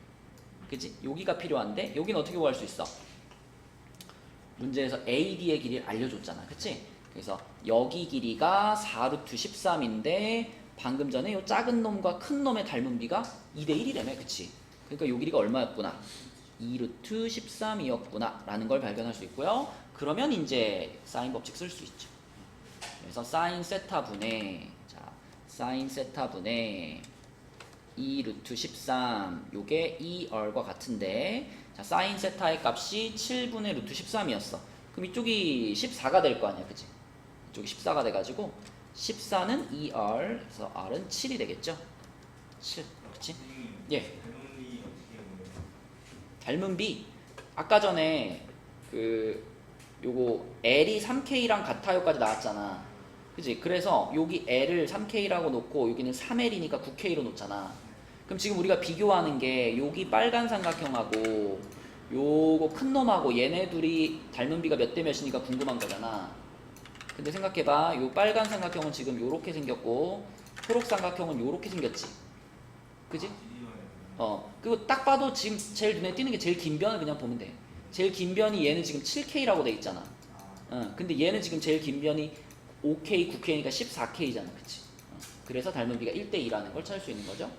Speaker 1: 그치? 여기가 필요한데 여기는 어떻게 구할 수 있어? 문제에서 AD의 길이를 알려줬잖아. 그치? 그래서 여기 길이가 4루트 13인데 방금 전에 요 작은 놈과 큰 놈의 닮은 비가 2대 1이라며. 그치? 그러니까 요 길이가 얼마였구나? 2루트 13이었구나 라는 걸 발견할 수 있고요. 그러면 이제 사인 법칙 쓸 수 있죠. 그래서 사인 세타 분의, 자, 사인 세타 분의 2루트 13, 요게 2R과 같은데, 자, 사인 세타의 값이 7분의 루트 13이었어. 그럼 이쪽이 14가 될 거 아니야, 그치? 이쪽이 14가 돼가지고 14는 2R, 그래서 R은 7이 되겠죠? 7, 그치? 예.
Speaker 2: 닮음이 어떻게 보면
Speaker 1: 닮은 비, 아까 전에 요거 L이 3K랑 같아요까지 나왔잖아. 그치? 그래서 여기 L을 3K라고 놓고 여기는 3L이니까 9K로 놓잖아. 그럼 지금 우리가 비교하는 게 여기 빨간 삼각형하고 요거 큰 놈하고 얘네 둘이 닮은 비가 몇 대 몇이니까 궁금한 거잖아. 근데 생각해봐. 요 빨간 삼각형은 지금 요렇게 생겼고 초록 삼각형은 요렇게 생겼지. 그지? 그리고 딱 봐도 지금 제일 눈에 띄는 게 제일 긴 변을 그냥 보면 돼. 제일 긴 변이 얘는 지금 7K라고 돼 있잖아. 근데 얘는 지금 제일 긴 변이 5K, 9K니까 14K잖아. 그치? 그래서 닮은 비가 1대 2라는 걸 찾을 수 있는 거죠.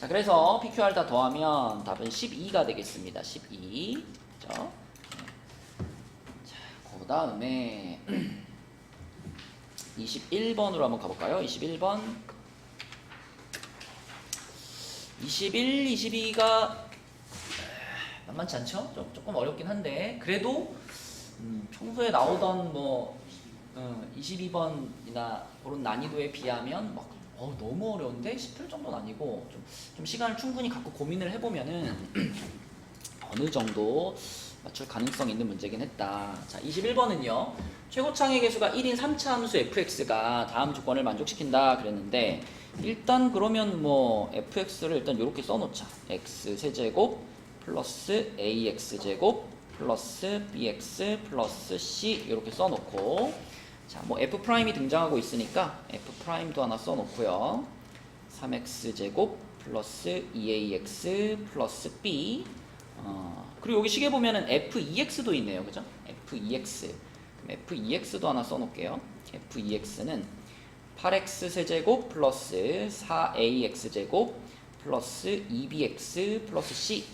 Speaker 1: 자, 그래서 PQR 다 더하면 답은 12가 되겠습니다. 12. 그죠? 자, 그 다음에 21번으로 한번 가볼까요? 21번. 21, 22가 만만치 않죠? 조금 어렵긴 한데 그래도 평소에 나오던 뭐 22번이나 그런 난이도에 비하면 막 너무 어려운데 10분 정도는 아니고 좀 시간을 충분히 갖고 고민을 해보면은 어느 정도 맞출 가능성 있는 문제긴 했다. 자, 21번은요. 최고창의 개수가 1인 3차 함수 fx가 다음 조건을 만족시킨다 그랬는데 일단 그러면 뭐 fx를 일단 이렇게 써놓자. x 세제곱 플러스 ax 제곱 플러스 bx 플러스 c 이렇게 써놓고 자, 뭐 f 프라임이 등장하고 있으니까 f 프라임도 하나 써놓고요. 3x 제곱 플러스 2ax 플러스 b 그리고 여기 시계 보면은 f2x도 있네요. 그죠? f2x. 그럼 f2x도 하나 써놓을게요. f2x는 8x 세제곱 플러스 4ax 제곱 플러스 2bx 플러스 c.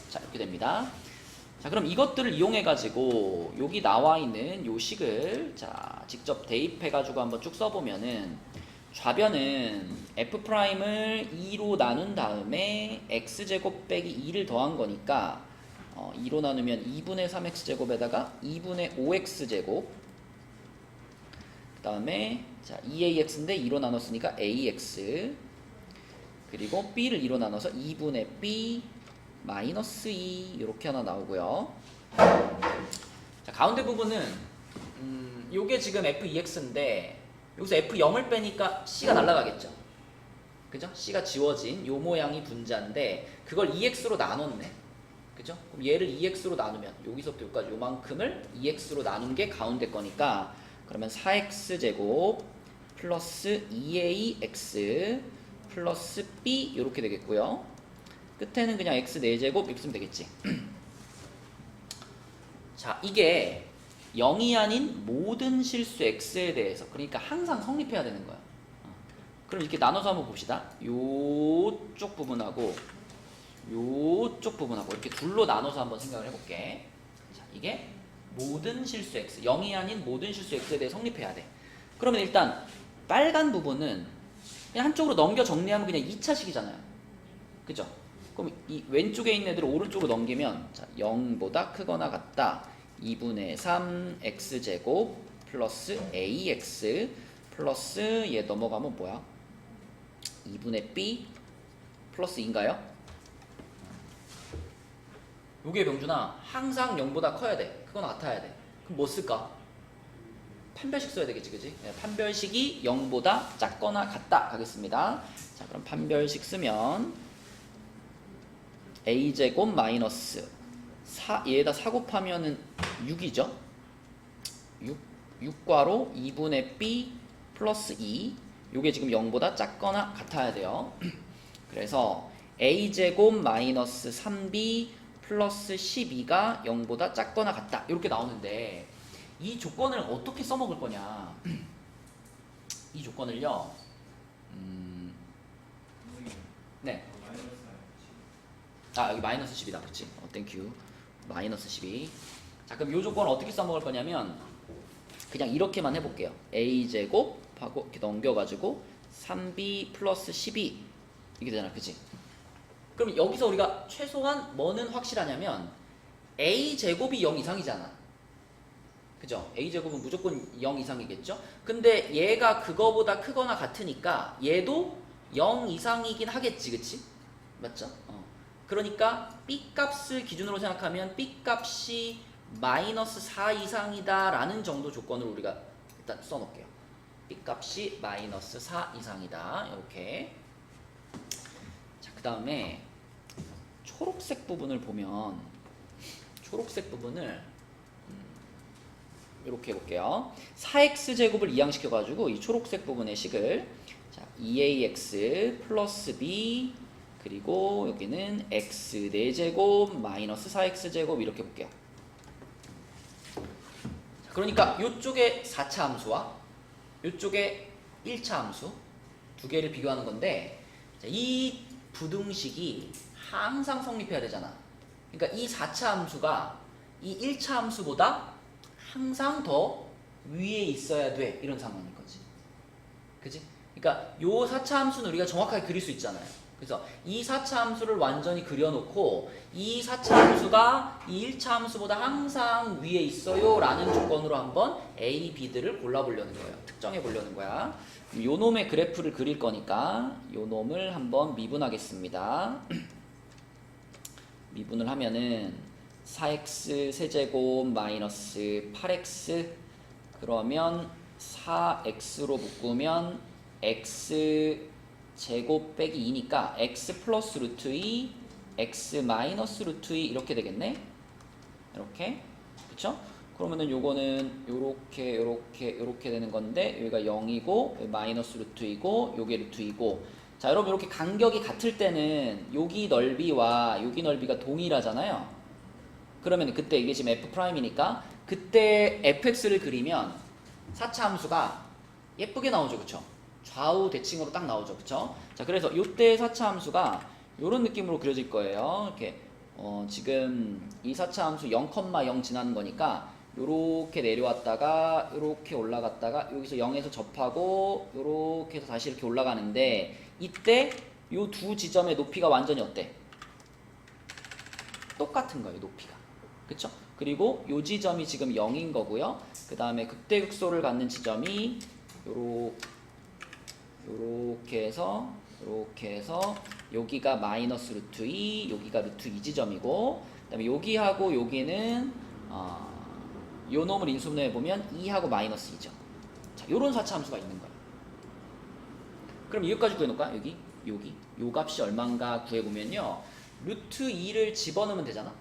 Speaker 1: 자, 이렇게 됩니다. 자, 그럼 이것들을 이용해 가지고 여기 나와 있는 요 식을 자, 직접 대입해 가지고 한번 쭉 써보면은 좌변은 f'을 2로 나눈 다음에 x제곱 빼기 2를 더한 거니까 2로 나누면 2분의 3x제곱에다가 2분의 5x제곱 그 다음에 자 2ax인데 2로 나눴으니까 ax 그리고 b를 2로 나눠서 2분의 b 마이너스 2 이렇게 하나 나오고요. 자, 가운데 부분은 요게 지금 f2x인데 여기서 f0을 빼니까 c가 날아가겠죠. 그죠? c가 지워진 요 모양이 분자인데 그걸 2x로 나눴네. 그죠? 그럼 얘를 2x로 나누면 여기서부터 여기까지 요만큼을 2x로 나눈 게 가운데 거니까 그러면 4x제곱 플러스 2ax 플러스 b 이렇게 되겠고요. 끝에는 그냥 x 4제곱 이렇게 쓰면 되겠지. 자, 이게 0이 아닌 모든 실수 x에 대해서 그러니까 항상 성립해야 되는 거야. 그럼 이렇게 나눠서 한번 봅시다. 요쪽 부분하고 요쪽 부분하고 이렇게 둘로 나눠서 한번 생각을 해볼게. 자, 이게 모든 실수 x 0이 아닌 모든 실수 x에 대해 성립해야 돼. 그러면 일단 빨간 부분은 그냥 한쪽으로 넘겨 정리하면 그냥 2차식이잖아요. 그죠? 그럼 이 왼쪽에 있는 애들을 오른쪽으로 넘기면 자, 0보다 크거나 같다. 2분의 3 x제곱 플러스 ax 플러스 얘 넘어가면 뭐야? 2분의 b 플러스 2인가요? 요게 병준아 항상 0보다 커야 돼. 크거나 같아야 돼. 그럼 뭐 쓸까? 판별식 써야 되겠지, 그지? 네, 판별식이 0보다 작거나 같다 가겠습니다. 자, 그럼 판별식 쓰면 a제곱 마이너스 4, 얘에다 4 곱하면은 6이죠? 6괄호 2분의 b 플러스 2 요게 지금 0보다 작거나 같아야 돼요. 그래서 a제곱 마이너스 3b 플러스 12가 0보다 작거나 같다 이렇게 나오는데 이 조건을 어떻게 써먹을 거냐. 이 조건을요 네. 아, 여기 마이너스 10이다. 그치? 땡큐. 마이너스 12. 자, 그럼 이 조건을 어떻게 써먹을 거냐면 그냥 이렇게만 해볼게요. a제곱하고 이렇게 넘겨가지고 3b 플러스 12 이게 되잖아. 그치? 그럼 여기서 우리가 최소한 뭐는 확실하냐면 a제곱이 0 이상이잖아. 그죠? a제곱은 무조건 0 이상이겠죠? 근데 얘가 그거보다 크거나 같으니까 얘도 0 이상이긴 하겠지. 그치? 맞죠? 그러니까 B값을 기준으로 생각하면 B값이 마이너스 4 이상이다 라는 정도 조건을 우리가 일단 써놓을게요. B값이 마이너스 4 이상이다 이렇게. 자, 그 다음에 초록색 부분을 보면 초록색 부분을 이렇게 해볼게요. 4x제곱을 이항시켜가지고 이 초록색 부분의 식을 자, 2ax 플러스 b 그리고 여기는 x 4제곱 마이너스 4x제곱 이렇게 볼게요. 그러니까 이쪽에 4차 함수와 이쪽에 1차 함수 두 개를 비교하는 건데 이 부등식이 항상 성립해야 되잖아. 그러니까 이 4차 함수가 이 1차 함수보다 항상 더 위에 있어야 돼 이런 상황인 거지. 그지? 그러니까 요 4차 함수는 우리가 정확하게 그릴 수 있잖아요. 그래서 이 4차 함수를 완전히 그려놓고 이 4차 함수가 이 1차 함수보다 항상 위에 있어요 라는 조건으로 한번 A, B들을 골라보려는 거예요. 특정해 보려는 거야. 요 놈의 그래프를 그릴 거니까 요 놈을 한번 미분하겠습니다. 미분을 하면은 4x 세제곱 마이너스 8x 그러면 4x로 묶으면 x 제곱 빼기 2니까 x 플러스 루트 2 x 마이너스 루트 2 이렇게 되겠네. 이렇게 그쵸? 그러면은 요거는 요렇게 되는 건데 여기가 0이고 여기 마이너스 루트 2고 요게 루트 2고 자 여러분 이렇게 간격이 같을 때는 여기 넓이와 여기 넓이가 동일하잖아요. 그러면 그때 이게 지금 f'이니까 그때 fx를 그리면 4차 함수가 예쁘게 나오죠. 그쵸? 좌우 대칭으로 딱 나오죠. 그쵸? 자 그래서 요때 4차 함수가 요런 느낌으로 그려질 거예요. 이렇게 지금 이 4차 함수 0,0 지나는 거니까 요렇게 내려왔다가 요렇게 올라갔다가 여기서 0에서 접하고 요렇게 해서 다시 이렇게 올라가는데 이때 요 두 지점의 높이가 완전히 어때? 똑같은 거예요. 높이가. 그쵸? 그리고 요 지점이 지금 0인 거고요. 그 다음에 극대극소를 갖는 지점이 요렇게 해서 여기가 마이너스 루트 2 여기가 루트 2 지점이고 그 다음에 여기하고 여기는 요 놈을 인수분해 보면 2하고 마이너스 2죠. 자, 요런 4차 함수가 있는 거예요. 그럼 이것까지 구해놓을까? 여기 요 값이 얼마인가 구해보면요 루트 2를 집어넣으면 되잖아.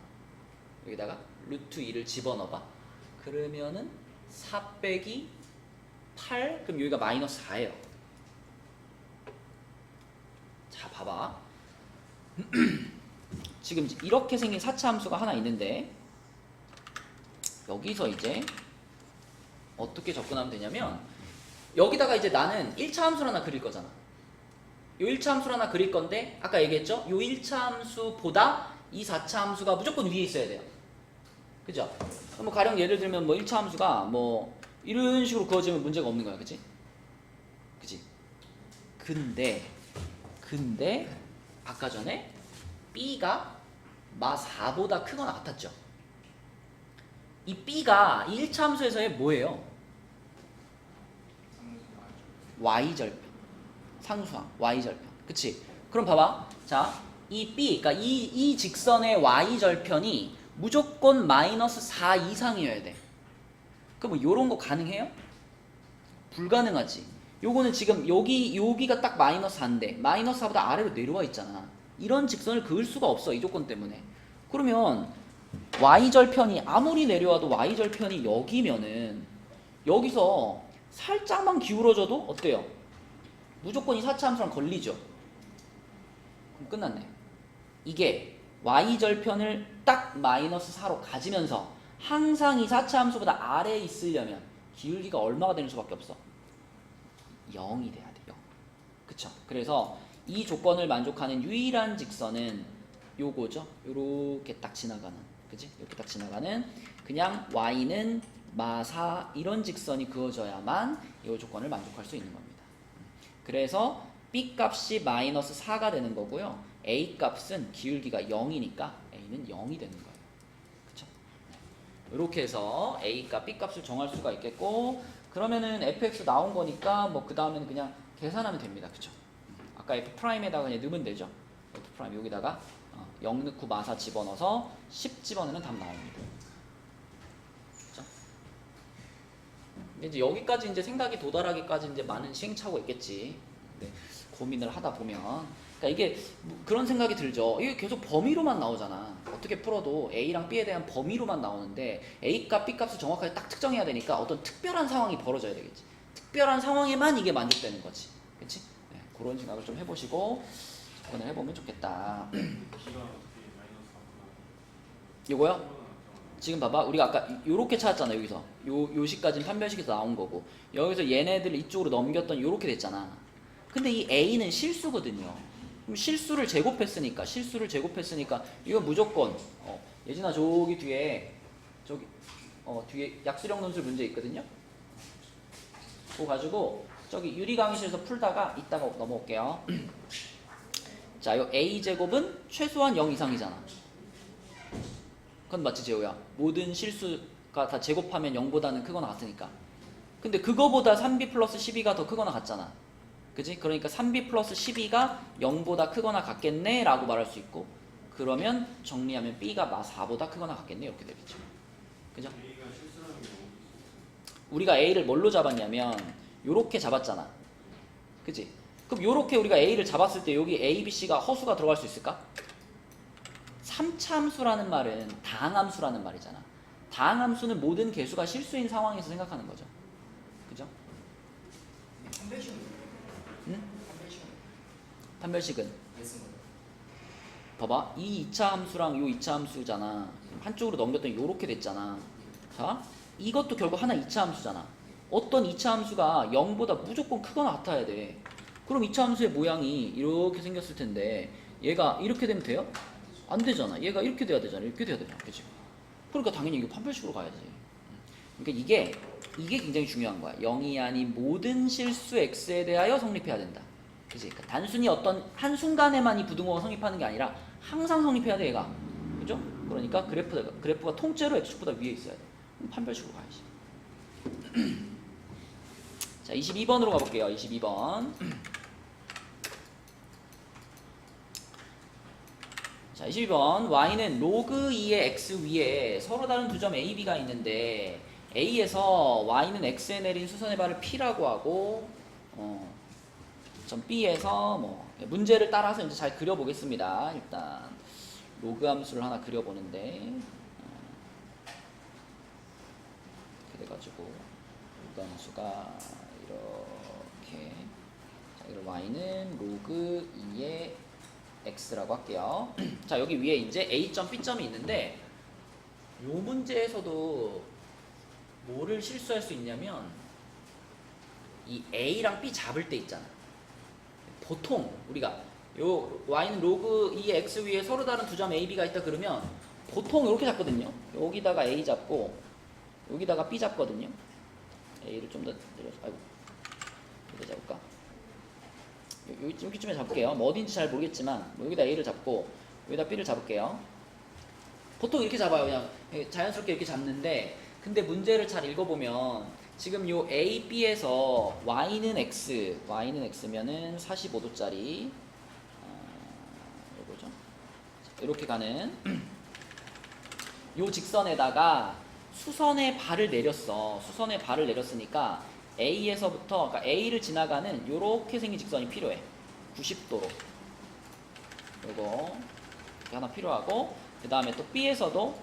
Speaker 1: 여기다가 루트 2를 집어넣어봐. 그러면은 4 빼기 8 그럼 여기가 마이너스 4예요. 자 봐봐. 지금 이렇게 생긴 4차 함수가 하나 있는데 여기서 이제 어떻게 접근하면 되냐면 여기다가 이제 나는 1차 함수를 하나 그릴 거잖아. 요 1차 함수를 하나 그릴 건데 아까 얘기했죠? 요 1차 함수보다 이 4차 함수가 무조건 위에 있어야 돼요. 그죠? 뭐 가령 예를 들면 뭐 1차 함수가 뭐 이런 식으로 그어지면 문제가 없는 거야. 그치? 그치? 근데 아까 전에 B가 마 4보다 크거나 같았죠? 이 B가 1차 함수에서의 뭐예요? Y절편. 상수항, Y절편. 그치? 그럼 봐봐. 자, 이 B, 그러니까 이 직선의 Y절편이 무조건 마이너스 4 이상이어야 돼. 그럼 뭐 요런 거 가능해요? 불가능하지. 요거는 지금 여기가 딱 마이너스 4인데 마이너스 4보다 아래로 내려와 있잖아. 이런 직선을 그을 수가 없어. 이 조건 때문에. 그러면 Y절편이 아무리 내려와도 Y절편이 여기면은 여기서 살짝만 기울어져도 어때요? 무조건 이 4차 함수랑 걸리죠. 그럼 끝났네. 이게 Y절편을 딱 마이너스 4로 가지면서 항상 이 4차 함수보다 아래에 있으려면 기울기가 얼마가 되는 수밖에 없어? 0이 돼야 돼. 0. 그쵸? 그래서 이 조건을 만족하는 유일한 직선은 요거죠. 요렇게 딱 지나가는. 그치? 이렇게 딱 지나가는 그냥 Y는 마4 이런 직선이 그어져야만 이 조건을 만족할 수 있는 겁니다. 그래서 B 값이 마이너스 4가 되는 거고요. A 값은 기울기가 0이니까 A는 0이 되는 거예요. 그쵸? 이렇게 해서 A 값, B 값을 정할 수가 있겠고 그러면은 fx 나온 거니까 뭐 그 다음에는 그냥 계산하면 됩니다. 그쵸? 아까 f'에다가 그냥 넣으면 되죠. f' 여기다가 0 넣고 마4 집어넣어서 10 집어넣으면 답 나옵니다. 그쵸? 이제 여기까지 이제 생각이 도달하기까지 이제 많은 시행착오가 있겠지. 네, 고민을 하다 보면. 그러니까 이게 그런 생각이 들죠. 이게 계속 범위로만 나오잖아. 어떻게 풀어도 A랑 B에 대한 범위로만 나오는데 A 값, B 값을 정확하게 딱 특정해야 되니까 어떤 특별한 상황이 벌어져야 되겠지. 특별한 상황에만 이게 만족되는 거지. 그치? 네, 그런 생각을 좀 해보시고 접근을 해보면 좋겠다. 요거요? 지금 봐봐. 우리가 아까 요렇게 찾았잖아. 여기서 요 시까지는 판별식에서 나온 거고 여기서 얘네들 이쪽으로 넘겼던 요렇게 됐잖아. 근데 이 A는 실수거든요. 그럼 실수를 제곱했으니까 이건 무조건 예진아 저기 뒤에 뒤에 약수령 논술 문제 있거든요. 그거 가지고 저기 유리 강의실에서 풀다가 이따가 넘어올게요. 자, 요 a제곱은 최소한 0 이상이잖아. 그건 맞지, 재호야? 모든 실수가 다 제곱하면 0보다는 크거나 같으니까. 근데 그거보다 3b 플러스 12가 더 크거나 같잖아. 그지? 그러니까 3b 플러스 12가 0보다 크거나 같겠네 라고 말할 수 있고, 그러면 정리하면 b가 4보다 크거나 같겠네 이렇게 되겠죠. 그죠?
Speaker 2: A가 실수라는 게 너무
Speaker 1: 우리가 a를 뭘로 잡았냐면 요렇게 잡았잖아. 그지? 그럼 요렇게 우리가 a를 잡았을 때 여기 a, b, c가 허수가 들어갈 수 있을까? 3차 함수라는 말은 다항함수라는 말이잖아. 다항함수는 모든 개수가 실수인 상황에서 생각하는 거죠. 그죠?
Speaker 3: 판별식은
Speaker 1: 응?
Speaker 3: 판별식은
Speaker 1: 판별식은
Speaker 3: 예쓴 거예요.
Speaker 1: 봐봐, 이 2차 함수랑 요 2차 함수잖아. 한쪽으로 넘겼더니 요렇게 됐잖아. 자, 이것도 결국 하나 2차 함수잖아. 어떤 2차 함수가 0보다 무조건 크거나 같아야 돼. 그럼 2차 함수의 모양이 이렇게 생겼을 텐데 얘가 이렇게 되면 돼요? 안 되잖아. 얘가 이렇게 돼야 되잖아. 이렇게 돼야 되잖아. 그치? 그러니까 당연히 이거 판별식으로 가야지. 그러니까 이게 굉장히 중요한 거야. 0이 아닌 모든 실수 x에 대하여 성립해야 된다. 그치? 그러니까 단순히 어떤 한순간에만 이 부등호가 성립하는 게 아니라 항상 성립해야 돼, 얘가. 그죠? 그러니까 그래프가 통째로 x축보다 위에 있어야 돼. 그럼 판별식으로 가야지. 자, 22번으로 가볼게요. 22번. 자, 22번. y는 로그 2의 x 위에 서로 다른 두 점 a, b가 있는데 a에서 y는 x에 내린 수선의 발을 p라고 하고 점 b에서 뭐 문제를 따라서 이제 잘 그려보겠습니다. 일단 로그 함수를 하나 그려보는데 그래가지고 로그 함수가 이렇게, 자, 이걸 y는 로그 2의 x라고 할게요. 자, 여기 위에 이제 a점, b점이 있는데 요 문제에서도 뭐를 실수할 수 있냐면 이 a랑 b 잡을 때 있잖아. 보통 우리가 요 y는 로그 2의 x 위에 서로 다른 두 점 a, b가 있다 그러면 보통 이렇게 잡거든요. 여기다가 a 잡고 여기다가 b 잡거든요. a를 좀 더 내려서, 아이고, 여기다 잡을까? 여기쯤에 잡을게요. 뭐 어딘지 잘 모르겠지만 여기다 a를 잡고 여기다 b를 잡을게요. 보통 이렇게 잡아요. 그냥 자연스럽게 이렇게 잡는데, 근데 문제를 잘 읽어보면 지금 요 a, b에서 y는 x면은 45도짜리 요거죠. 이렇게 가는 요 직선에다가 수선의 발을 내렸어. 수선의 발을 내렸으니까 A에서부터, 그러니까 A를 지나가는 요렇게 생긴 직선이 필요해. 90도로. 요거 이렇게 하나 필요하고, 그 다음에 또 B에서도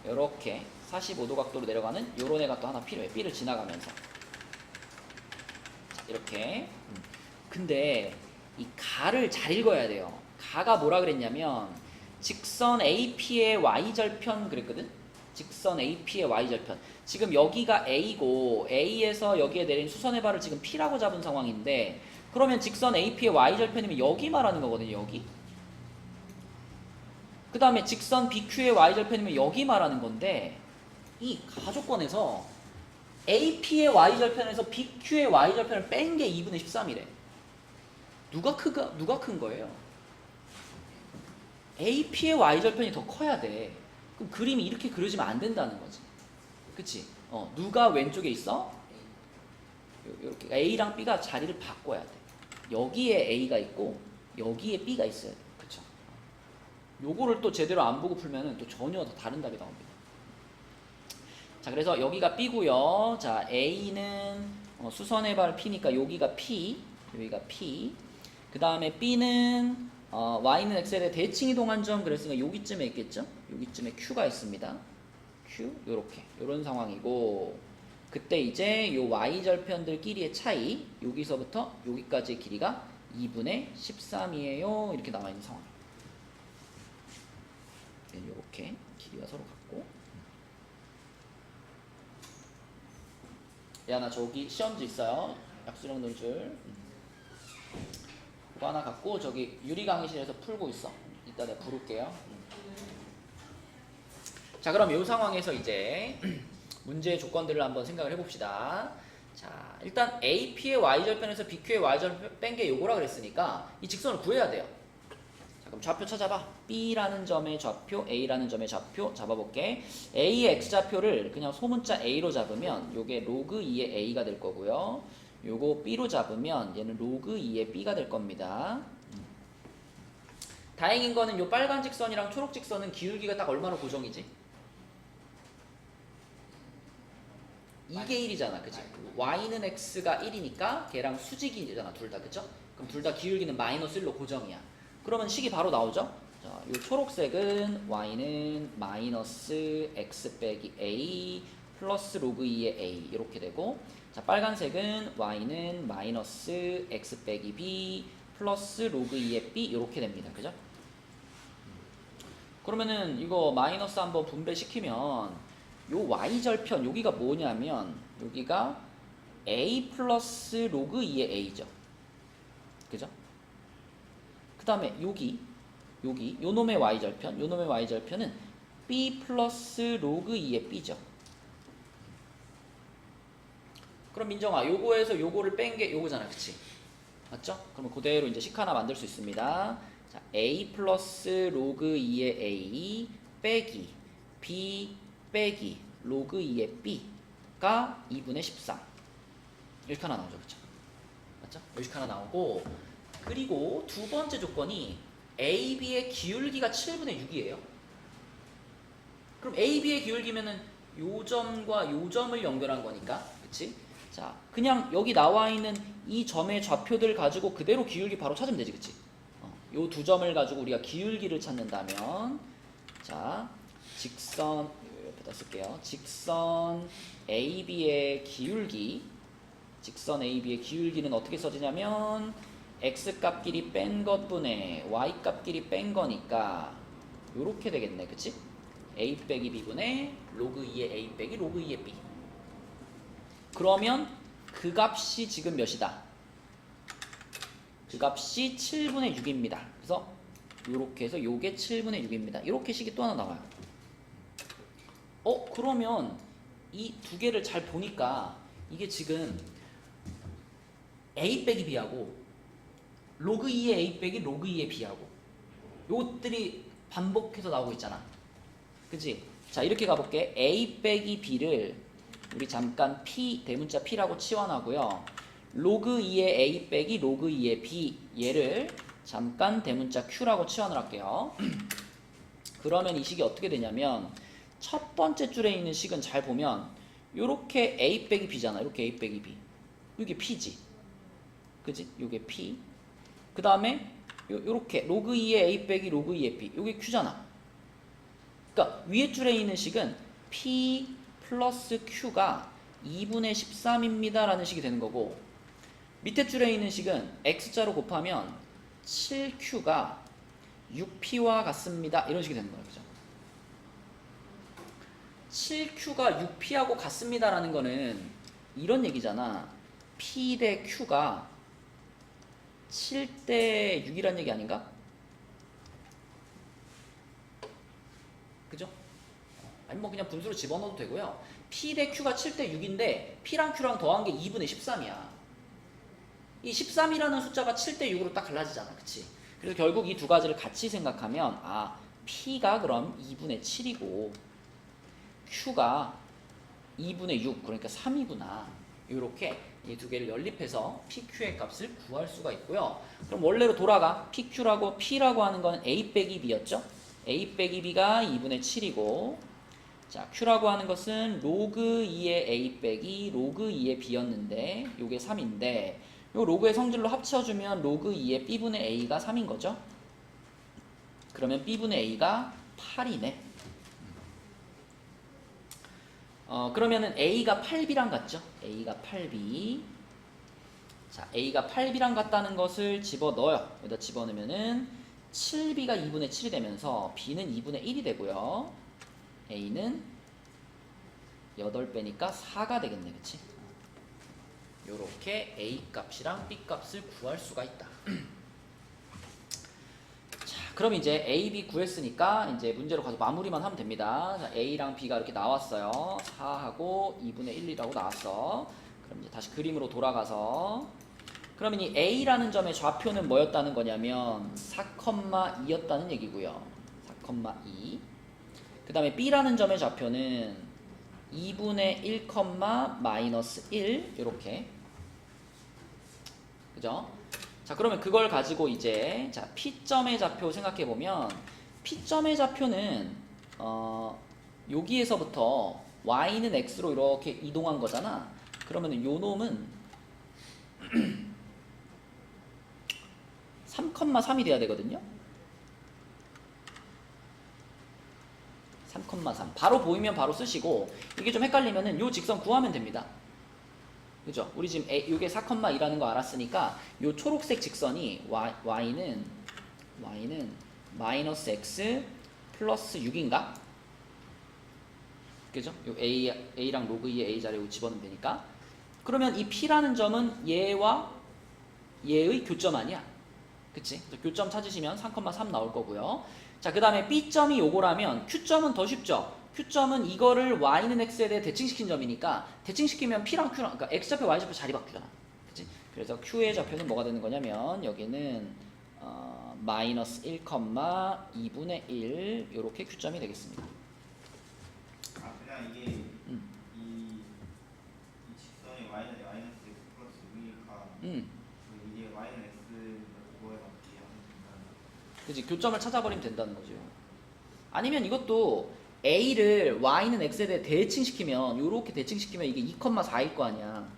Speaker 1: 요렇게 45도 각도로 내려가는 요런 애가 또 하나 필요해. B를 지나가면서. 자, 이렇게. 근데 이 가를 잘 읽어야 돼요. 가가 뭐라 그랬냐면 직선 AP의 Y절편 그랬거든? 직선 AP의 Y절편. 지금 여기가 A고 A에서 여기에 내린 수선의 발을 지금 P라고 잡은 상황인데, 그러면 직선 AP의 Y절편이면 여기 말하는 거거든요. 여기. 그 다음에 직선 BQ의 Y절편이면 여기 말하는 건데, 이 가조건에서 AP의 Y절편에서 BQ의 Y절편을 뺀 게 2분의 13이래. 누가 큰 거예요? AP의 Y절편이 더 커야 돼. 그럼 그림이 이렇게 그려지면 안 된다는 거지. 그치? 누가 왼쪽에 있어? 이렇게 A랑 B가 자리를 바꿔야 돼. 여기에 A가 있고 여기에 B가 있어야 돼. 그쵸? 요거를 또 제대로 안 보고 풀면은 또 전혀 다른 답이 나옵니다. 자, 그래서 여기가 B고요. 자, A는 수선의 발 P니까 여기가 P, 여기가 P. 그 다음에 B는 Y는 X에 대해 대칭 이동한 점 그랬으니까 여기쯤에 있겠죠? 여기쯤에 Q가 있습니다. Q, 요렇게, 요런 상황이고, 그때 이제 요 Y절편들끼리의 차이, 여기서부터 여기까지의 길이가 2분의 13이에요. 이렇게 나와있는 상황입니다. 요렇게 길이가 서로 같고. 야, 나 저기 시험지 있어요. 약수령 논술. 그거 하나 갖고 저기 유리 강의실에서 풀고 있어. 이따 내가 부를게요. 자, 그럼 이 상황에서 이제 문제의 조건들을 한번 생각을 해봅시다. 자, 일단 AP의 y절편에서 BQ의 y절편 뺀 게 요거라 그랬으니까 이 직선을 구해야 돼요. 자, 그럼 좌표 찾아봐. B라는 점의 좌표, A라는 점의 좌표 잡아볼게. A의 x좌표를 그냥 소문자 A로 잡으면 요게 로그 2의 A가 될 거고요. 요거 B로 잡으면 얘는 로그 2의 B가 될 겁니다. 다행인 거는 요 빨간 직선이랑 초록 직선은 기울기가 딱 얼마나 고정이지? 이게 1이잖아, 그치? y는 x가 1이니까 걔랑 수직이잖아, 둘 다, 그쵸? 그럼 둘 다 기울기는 마이너스 1로 고정이야. 그러면 식이 바로 나오죠? 자, 요 초록색은 y는 마이너스 x 빼기 a 플러스 로그 2의 a 이렇게 되고, 자, 빨간색은 y는 마이너스 x 빼기 b 플러스 로그 2의 b 이렇게 됩니다, 그죠? 그러면은 이거 마이너스 한번 분배시키면 요 y절편 여기가 뭐냐면 여기가 a 플러스 로그 2의 a죠. 그죠? 그 다음에 여기 요 놈의 y절편은 b 플러스 로그 2의 b죠. 그럼 민정아 요거에서 요거를 뺀 게 요거잖아, 그치? 맞죠? 그러면 그대로 이제 식 하나 만들 수 있습니다. 자, a 플러스 로그 2의 a 빼기 b 빼기 로그 2의 b가 2분의 13 이렇게 하나 나오죠, 그쵸? 맞죠? 이렇게 하나 나오고, 그리고 두 번째 조건이 AB의 기울기가 7분의 6이에요. 그럼 AB의 기울기면은 요 점과 요 점을 연결한 거니까, 그치? 자, 그냥 여기 나와 있는 이 점의 좌표들 가지고 그대로 기울기 바로 찾으면 되지, 그치? 요 두 점을 가지고 우리가 기울기를 찾는다면, 자, 직선 옆에다 쓸게요. 직선 AB의 기울기는 어떻게 써지냐면 x값끼리 뺀 것분의 y값끼리 뺀 거니까 요렇게 되겠네, 그치? a 빼기 b분의 로그 2의 a 빼기 로그 2의 b. 그러면 그 값이 지금 몇이다? 그 값이 7분의 6입니다. 그래서 요렇게 해서 요게 7분의 6입니다. 이렇게 식이 또 하나 나와요. 그러면 이 두 개를 잘 보니까 이게 지금 a 빼기 b하고 로그 2의 a 빼기 로그 2의 b하고 요것들이 반복해서 나오고 있잖아. 그치? 자, 이렇게 가볼게. a 빼기 b를 우리 잠깐 p, 대문자 p라고 치환하고요. 로그 2의 a 빼기 로그 2의 b 얘를 잠깐 대문자 q라고 치환을 할게요. 그러면 이 식이 어떻게 되냐면 첫 번째 줄에 있는 식은 잘 보면 요렇게 a 빼기 b잖아. 이렇게 a 빼기 b. 이게 p지. 그지? 요게 p. 그 다음에 요렇게 로그 2의 a 빼기 로그 2의 b. 요게 q잖아. 그러니까 위에 줄에 있는 식은 p 플러스 q가 2분의 13입니다 라는 식이 되는 거고, 밑에 줄에 있는 식은 x자로 곱하면 7q가 6p와 같습니다 이런 식이 되는 거예요. 그죠? 7q가 6p하고 같습니다 라는 거는 이런 얘기잖아. p 대 q가 7대 6이란 얘기 아닌가? 그죠? 아니 뭐 그냥 분수로 집어넣어도 되고요. p 대 q가 7대 6인데 p랑 q랑 더한 게 2분의 13이야. 이 13이라는 숫자가 7대 6으로 딱 갈라지잖아. 그치? 그래서 결국 이 두 가지를 같이 생각하면 p가 그럼 2분의 7이고 q가 2분의 6 그러니까 3이구나. 이렇게 이 두 개를 연립해서 PQ의 값을 구할 수가 있고요. 그럼 원래로 돌아가. PQ라고 P라고 하는 건 A 빼기 B였죠? A 빼기 B가 2분의 7이고, 자, Q라고 하는 것은 로그 2의 A 빼기 로그 2의 B였는데 요게 3인데 요 로그의 성질로 합쳐주면 로그 2의 B분의 A가 3인 거죠? 그러면 B분의 A가 8이네. 그러면은 A가 8B랑 같죠? A가 8B. 자, A가 8B랑 같다는 것을 집어넣어요. 여기다 집어넣으면은 7B가 2분의 7이 되면서 B는 2분의 1이 되고요. A는 8배니까 4가 되겠네. 그치? 요렇게 A 값이랑 B 값을 구할 수가 있다. 그럼 이제 A, B 구했으니까 이제 문제로 가서 마무리만 하면 됩니다. 자, A랑 B가 이렇게 나왔어요. 4하고 2분의 1이라고 나왔어. 그럼 이제 다시 그림으로 돌아가서 그러면 이 A라는 점의 좌표는 뭐였다는 거냐면 4,2였다는 얘기고요. 4,2. 그 다음에 B라는 점의 좌표는 2분의 1, 마이너스 1 이렇게. 그죠? 자, 그러면 그걸 가지고 이제 자 P점의 좌표 생각해 보면 P점의 좌표는 여기에서부터 y는 x로 이렇게 이동한 거잖아. 그러면은 요 놈은 3,3이 돼야 되거든요. 3,3. 바로 보이면 바로 쓰시고 이게 좀 헷갈리면은 요 직선 구하면 됩니다. 그죠? 우리 지금 요게 4,2라는 거 알았으니까 요 초록색 직선이 y는 마이너스 x 플러스 6인가? 그죠? 요 a랑 로그 2의 a 자리에 집어넣으면 되니까. 그러면 이 p라는 점은 얘와 얘의 교점 아니야? 그치? 그래서 교점 찾으시면 3,3 나올 거고요. 자, 그 다음에 B점이 요거라면 Q점은 더 쉽죠? Q점은 이거를 Y는 X에 대해 대칭시킨 점이니까 대칭시키면 P랑 Q랑 그러니까 X좌표, Y좌표 자리 바꾸잖아. 그치? 그래서 Q의 좌표는 뭐가 되는 거냐면 여기는 마이너스 1,2분의 1 요렇게 Q점이 되겠습니다.
Speaker 2: 아 그냥 이게 이 직선이 y는 마이너스 x 플러스 6이니까 이게 y는 x 그거에 맞게 하면 된다는
Speaker 1: 그치? 교점을 찾아버리면 된다는 거죠. 아니면 이것도 A를 Y는 X에 대해 대칭시키면 요렇게 대칭시키면 이게 2,4일 거 아니야.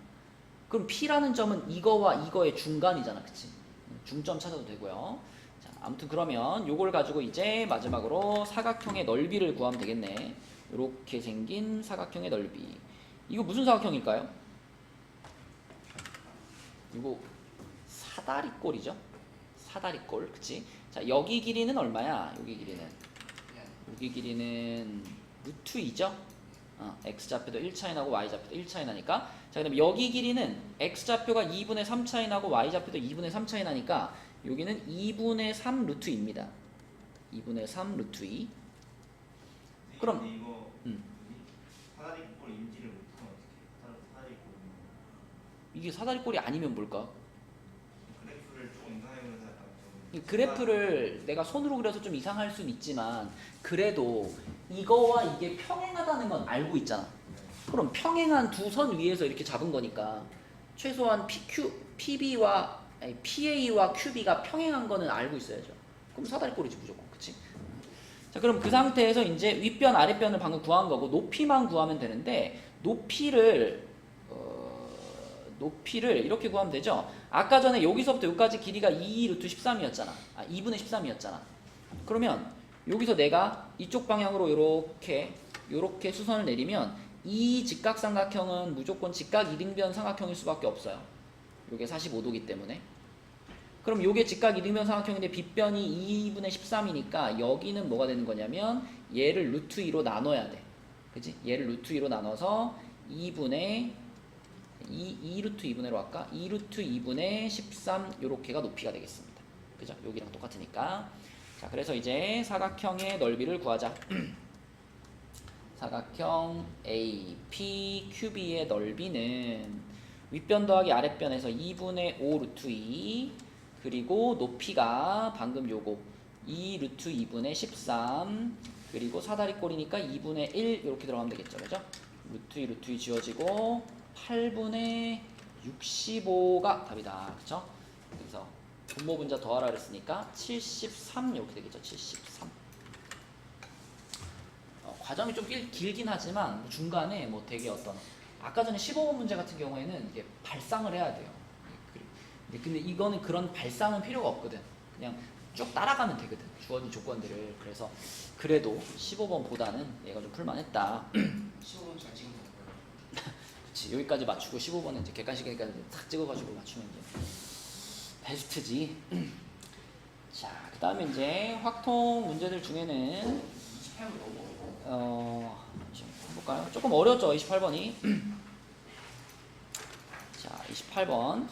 Speaker 1: 그럼 P라는 점은 이거와 이거의 중간이잖아. 그치? 중점 찾아도 되고요. 자, 아무튼 그러면 요걸 가지고 이제 마지막으로 사각형의 넓이를 구하면 되겠네. 요렇게 생긴 사각형의 넓이. 이거 무슨 사각형일까요? 이거 사다리꼴이죠? 사다리꼴. 그치? 자, 여기 길이는 얼마야? 여기 길이는 루트 2죠? x좌표도 1 차이 나고 y좌표도 1 차이 나니까. 자, 그 다음에 여기 길이는 x좌표가 2분의 3 차이 나고 y좌표도 2분의 3 차이 나니까 여기는 2분의 3 루트 2입니다. 2분의 3 루트 2. 그럼
Speaker 2: 근데 이거 사다리꼴 인지를 못하면 어떻게 사다리꼴
Speaker 1: 이게 사다리꼴이 아니면 뭘까?
Speaker 2: 그래프를 조금 이상해보면서 약간
Speaker 1: 이 그래프를 내가 손으로 그려서 좀 이상할 수는 있지만 그래도 이거와 이게 평행하다는 건 알고 있잖아. 그럼 평행한 두 선 위에서 이렇게 잡은 거니까 최소한 PA와 QB가 평행한 거는 알고 있어야죠. 그럼 사다리꼴이지 무조건. 그치? 자, 그럼 그 상태에서 이제 윗변 아랫변을 방금 구한 거고 높이만 구하면 되는데 높이를 이렇게 구하면 되죠. 아까 전에 여기서부터 여기까지 길이가 2 루트 13이었잖아. 2분의 13이었잖아. 그러면 여기서 내가 이쪽 방향으로 요렇게 수선을 내리면 이 직각삼각형은 무조건 직각 이등변 삼각형일 수밖에 없어요. 요게 45도기 때문에. 그럼 요게 직각 이등변 삼각형인데 빗변이 2분의 13이니까 여기는 뭐가 되는 거냐면 얘를 루트 2로 나눠야 돼. 그치? 얘를 루트 2로 나눠서 2 루트 2분의로 할까? 2 루트 2분의 13 요렇게가 높이가 되겠습니다. 그죠? 여기랑 똑같으니까. 자, 그래서 이제 사각형의 넓이를 구하자. 사각형 APQB의 넓이는 윗변 더하기 아랫변에서 2분의 5 루트 2 그리고 높이가 방금 요거 2 루트 2분의 13 그리고 사다리꼴이니까 2분의 1 이렇게 들어가면 되겠죠. 그죠? 루트 2 루트 2 지워지고 8분의 65가 답이다. 그쵸? 그래서 분모 분자 더하라 그랬으니까 73 이렇게 되겠죠. 73. 과정이 좀 길긴 하지만 중간에 뭐 되게 어떤 아까 전에 15번 문제 같은 경우에는 이게 발상을 해야 돼요. 근데 이거는 그런 발상은 필요가 없거든. 그냥 쭉 따라가면 되거든. 주어진 조건들을. 그래서 그래도 15번보다는 얘가 좀 풀만했다.
Speaker 3: 15분 잘 찍은 거.
Speaker 1: 그치, 여기까지 맞추고 15번은 이제 객관식이니까 탁 찍어가지고 맞추면 이제 베스트지. 자, 그 다음에 이제 확통 문제들 중에는
Speaker 3: 28분 넘어.
Speaker 1: 좀 해볼까요? 조금 어려웠죠, 28번이. 자, 28번.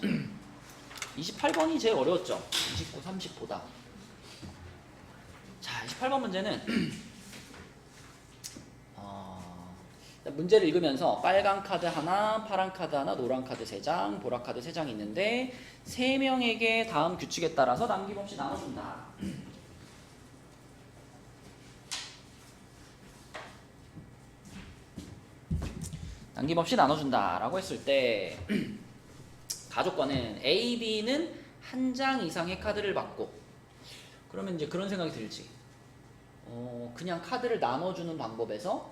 Speaker 1: 28번이 제일 어려웠죠. 29, 30보다. 자, 28번 문제는 문제를 읽으면서 빨간 카드 하나, 파란 카드 하나, 노란 카드 3장, 보라 카드 3장이 있는데 3명에게 다음 규칙에 따라서 남김없이 나눠준다. 남김없이 나눠준다라고 했을 때 가족과는 A, B는 한 장 이상의 카드를 받고 그러면 이제 그런 생각이 들지. 그냥 카드를 나눠주는 방법에서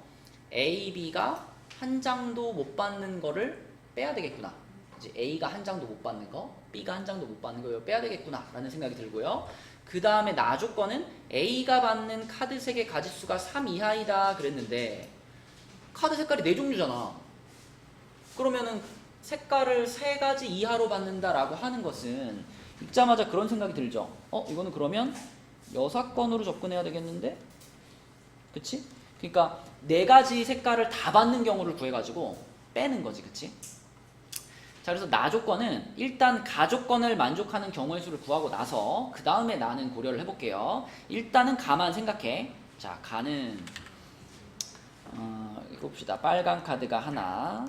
Speaker 1: A, B가 한 장도 못 받는 거를 빼야 되겠구나. 이제 A가 한 장도 못 받는 거, B가 한 장도 못 받는 거 이거 빼야 되겠구나 라는 생각이 들고요. 그 다음에 나 조건은 A가 받는 카드 3개 가짓수가 3 이하이다 그랬는데 카드 색깔이 4종류잖아. 그러면은 색깔을 3가지 이하로 받는다라고 하는 것은 읽자마자 그런 생각이 들죠. 이거는 그러면 여사건으로 접근해야 되겠는데? 그치? 그러니까 4가지 색깔을 다 받는 경우를 구해가지고 빼는 거지, 그치? 자, 그래서 나 조건은 일단 가조건을 만족하는 경우의 수를 구하고 나서 그 다음에 나는 고려를 해볼게요. 일단은 가만 생각해. 자, 가는 이거 봅시다. 빨간 카드가 하나,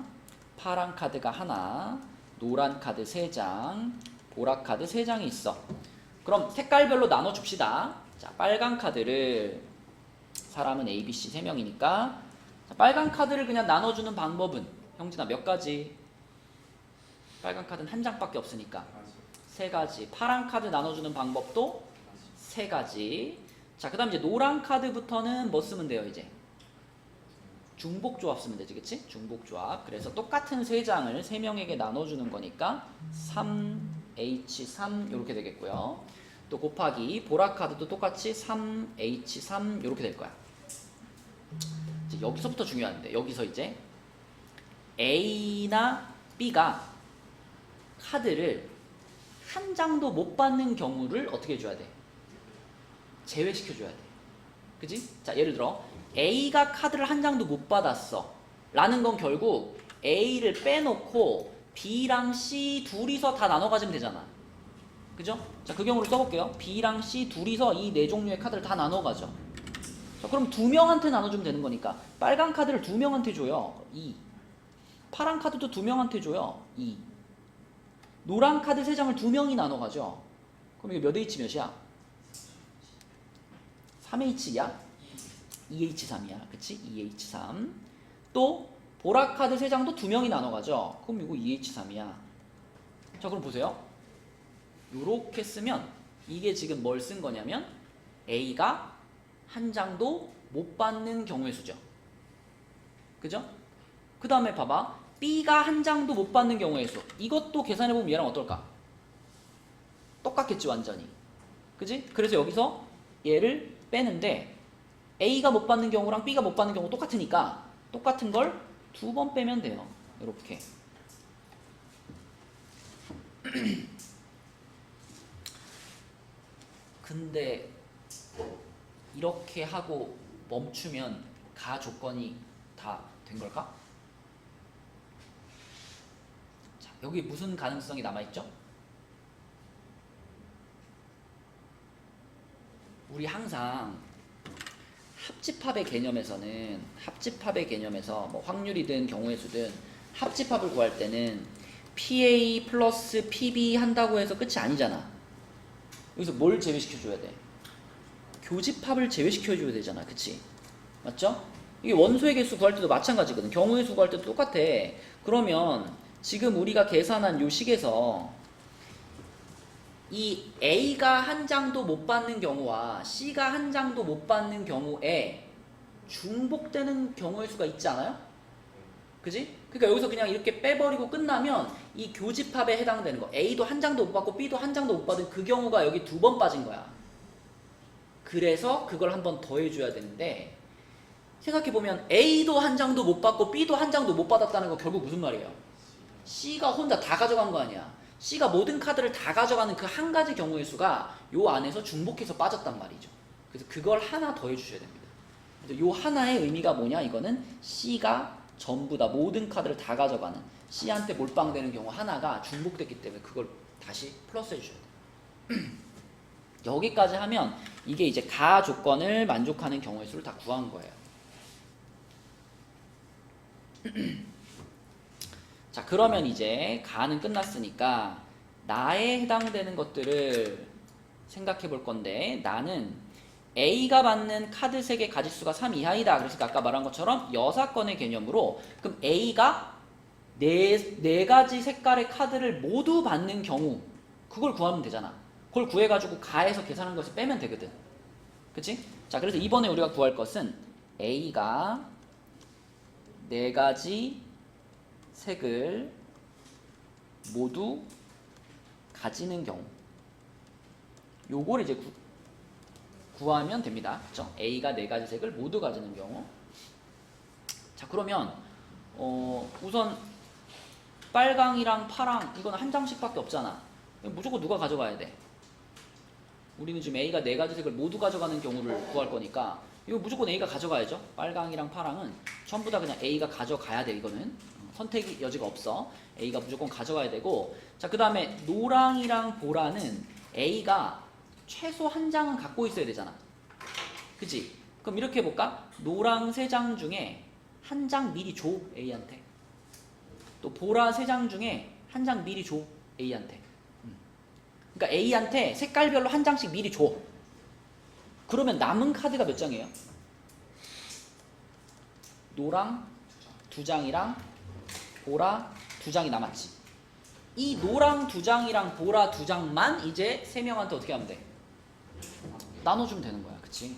Speaker 1: 파란 카드가 하나, 노란 카드 3장, 보라 카드 3장이 있어. 그럼 색깔별로 나눠줍시다. 자, 빨간 카드를 사람은 A, B, C 3명이니까 빨간 카드를 그냥 나눠주는 방법은 형진아 몇 가지? 빨간 카드는 한 장밖에 없으니까 3가지. 파란 카드 나눠주는 방법도 3가지. 자, 그 다음 이제 노란 카드부터는 뭐 쓰면 돼요 이제? 중복조합 쓰면 되지, 그치? 중복조합. 그래서 똑같은 3장을 3명에게 나눠주는 거니까 3H3 이렇게 되겠고요. 또 곱하기 보라 카드도 똑같이 3H3 이렇게 될 거야. 이제 여기서부터 중요한데 여기서 이제 A나 B가 카드를 한 장도 못 받는 경우를 어떻게 해줘야 돼? 제외시켜줘야 돼. 그지? 자, 예를 들어 A가 카드를 한 장도 못 받았어 라는 건 결국 A를 빼놓고 B랑 C 둘이서 다 나눠 가지면 되잖아. 그죠? 자, 그 경우를 써볼게요. B랑 C 둘이서 이 4종류의 카드를 다 나눠 가죠. 자, 그럼 2명한테 나눠주면 되는 거니까 빨간 카드를 2명한테 줘요. 2. 파란 카드도 2명한테 줘요. 2. 노란 카드 3장을 2명이 나눠 가죠. 그럼 이게 몇 H 몇이야? 3H야? 2H3이야. 그치? 2H3. 또 보라 카드 3장도 2명이 나눠 가죠. 그럼 이거 2H3이야. 자, 그럼 보세요. 요렇게 쓰면 이게 지금 뭘 쓴 거냐면 A가 한 장도 못 받는 경우의 수죠. 그죠? 그 다음에 봐봐. B가 한 장도 못 받는 경우의 수. 이것도 계산해보면 얘랑 어떨까? 똑같겠지, 완전히. 그지? 그래서 여기서 얘를 빼는데 A가 못 받는 경우랑 B가 못 받는 경우 똑같으니까 똑같은 걸 2번 빼면 돼요. 이렇게. 근데 이렇게 하고 멈추면 가 조건이 다 된 걸까? 자, 여기 무슨 가능성이 남아있죠? 우리 항상 합집합의 개념에서 뭐 확률이든 경우의 수든 합집합을 구할 때는 PA 플러스 PB 한다고 해서 끝이 아니잖아. 여기서 뭘 제외시켜줘야 돼? 교집합을 제외시켜줘야 되잖아. 그치? 맞죠? 이게 원소의 개수 구할 때도 마찬가지거든. 경우의 수 구할 때도 똑같아. 그러면 지금 우리가 계산한 요 식에서 이 A가 한 장도 못 받는 경우와 C가 한 장도 못 받는 경우에 중복되는 경우의 수가 있지 않아요? 그지? 그러니까 여기서 그냥 이렇게 빼버리고 끝나면 이 교집합에 해당되는 거 A도 한 장도 못 받고 B도 한 장도 못 받은 그 경우가 여기 2번 빠진 거야. 그래서 그걸 한 번 더 해줘야 되는데 생각해보면 A도 한 장도 못 받고 B도 한 장도 못 받았다는 거 결국 무슨 말이에요? C가 혼자 다 가져간 거 아니야. C가 모든 카드를 다 가져가는 그 한 가지 경우의 수가 요 안에서 중복해서 빠졌단 말이죠. 그래서 그걸 하나 더 해주셔야 됩니다. 그래서 요 하나의 의미가 뭐냐? 이거는 C가 전부 다 모든 카드를 다 가져가는 C한테 몰빵되는 경우 하나가 중복됐기 때문에 그걸 다시 플러스 해주셔야 돼요. 여기까지 하면 이게 이제 가 조건을 만족하는 경우의 수를 다 구한 거예요. 자, 그러면 이제 가는 끝났으니까 나에 해당되는 것들을 생각해 볼 건데, 나는 A가 받는 카드 3개 가짓수가 3 이하이다. 그래서 아까 말한 것처럼 여사건의 개념으로, 그럼 A가 네 가지 색깔의 카드를 모두 받는 경우, 그걸 구하면 되잖아. 그걸 구해가지고 가에서 계산한 것을 빼면 되거든. 그치? 자, 그래서 이번에 우리가 구할 것은 A가 4가지 색을 모두 가지는 경우, 요걸 이제 구하면 됩니다. 그쵸? A가 4가지 색을 모두 가지는 경우. 자, 그러면 우선 빨강이랑 파랑 이건 한 장씩밖에 없잖아. 무조건 누가 가져가야 돼? 우리는 지금 A가 4가지 색을 모두 가져가는 경우를 구할 거니까 이거 무조건 A가 가져가야죠. 빨강이랑 파랑은 전부 다 그냥 A가 가져가야 돼. 이거는 선택 여지가 없어. A가 무조건 가져가야 되고, 자, 그 다음에 노랑이랑 보라는 A가 최소 한 장은 갖고 있어야 되잖아. 그치? 그럼 이렇게 해볼까? 노랑 3장 중에 한 장 미리 줘, A한테. 또 보라 3장 중에 한 장 미리 줘, A한테. 그러니까 A한테 색깔별로 한 장씩 미리 줘. 그러면 남은 카드가 몇 장이에요? 노랑 2장이랑 보라 2장이 남았지. 이 노랑 2장이랑 보라 2장만 이제 3명한테 어떻게 하면 돼? 나눠주면 되는 거야. 그치?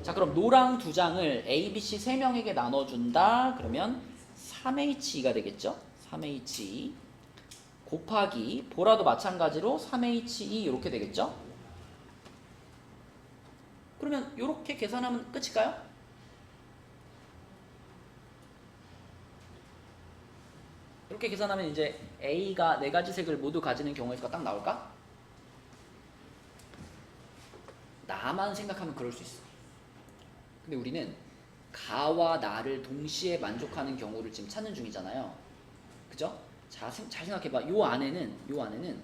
Speaker 1: 자, 그럼 노랑 2장을 A, B, C 3명에게 나눠준다. 그러면 3H2가 되겠죠? 3H2 곱하기 보라도 마찬가지로 3H2 이렇게 되겠죠? 그러면 이렇게 계산하면 끝일까요? 이렇게 계산하면 이제 A가 4가지 색을 모두 가지는 경우의 수가 딱 나올까? 나만 생각하면 그럴 수 있어. 근데 우리는 가와 나를 동시에 만족하는 경우를 지금 찾는 중이잖아요. 그죠? 잘 생각해봐. 요 안에는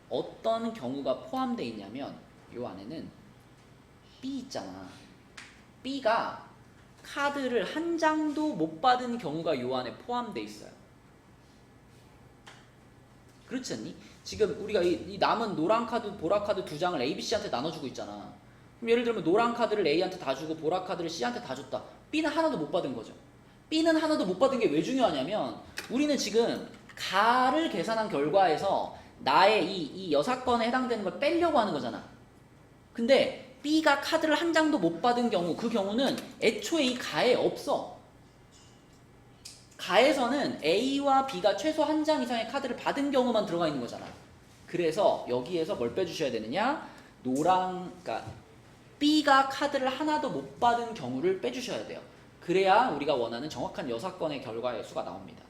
Speaker 1: 어떤 경우가 포함되어 있냐면, 요 안에는 B 있잖아. B가 카드를 한 장도 못 받은 경우가 요 안에 포함되어 있어요. 그렇지 않니? 지금 우리가 이 남은 노란 카드, 보라 카드 2장을 A, B, C한테 나눠주고 있잖아. 그럼 예를 들면 노란 카드를 A한테 다 주고 보라 카드를 C한테 다 줬다. B는 하나도 못 받은 거죠. B는 하나도 못 받은 게 왜 중요하냐면, 우리는 지금 가를 계산한 결과에서 나의 이 여사건에 해당되는 걸 빼려고 하는 거잖아. 근데 B가 카드를 한 장도 못 받은 경우, 그 경우는 애초에 이 가에 없어. 가에서는 A와 B가 최소 한 장 이상의 카드를 받은 경우만 들어가 있는 거잖아. 그래서 여기에서 뭘 빼주셔야 되느냐? 그러니까 B가 카드를 하나도 못 받은 경우를 빼주셔야 돼요. 그래야 우리가 원하는 정확한 여사건의 결과의 수가 나옵니다.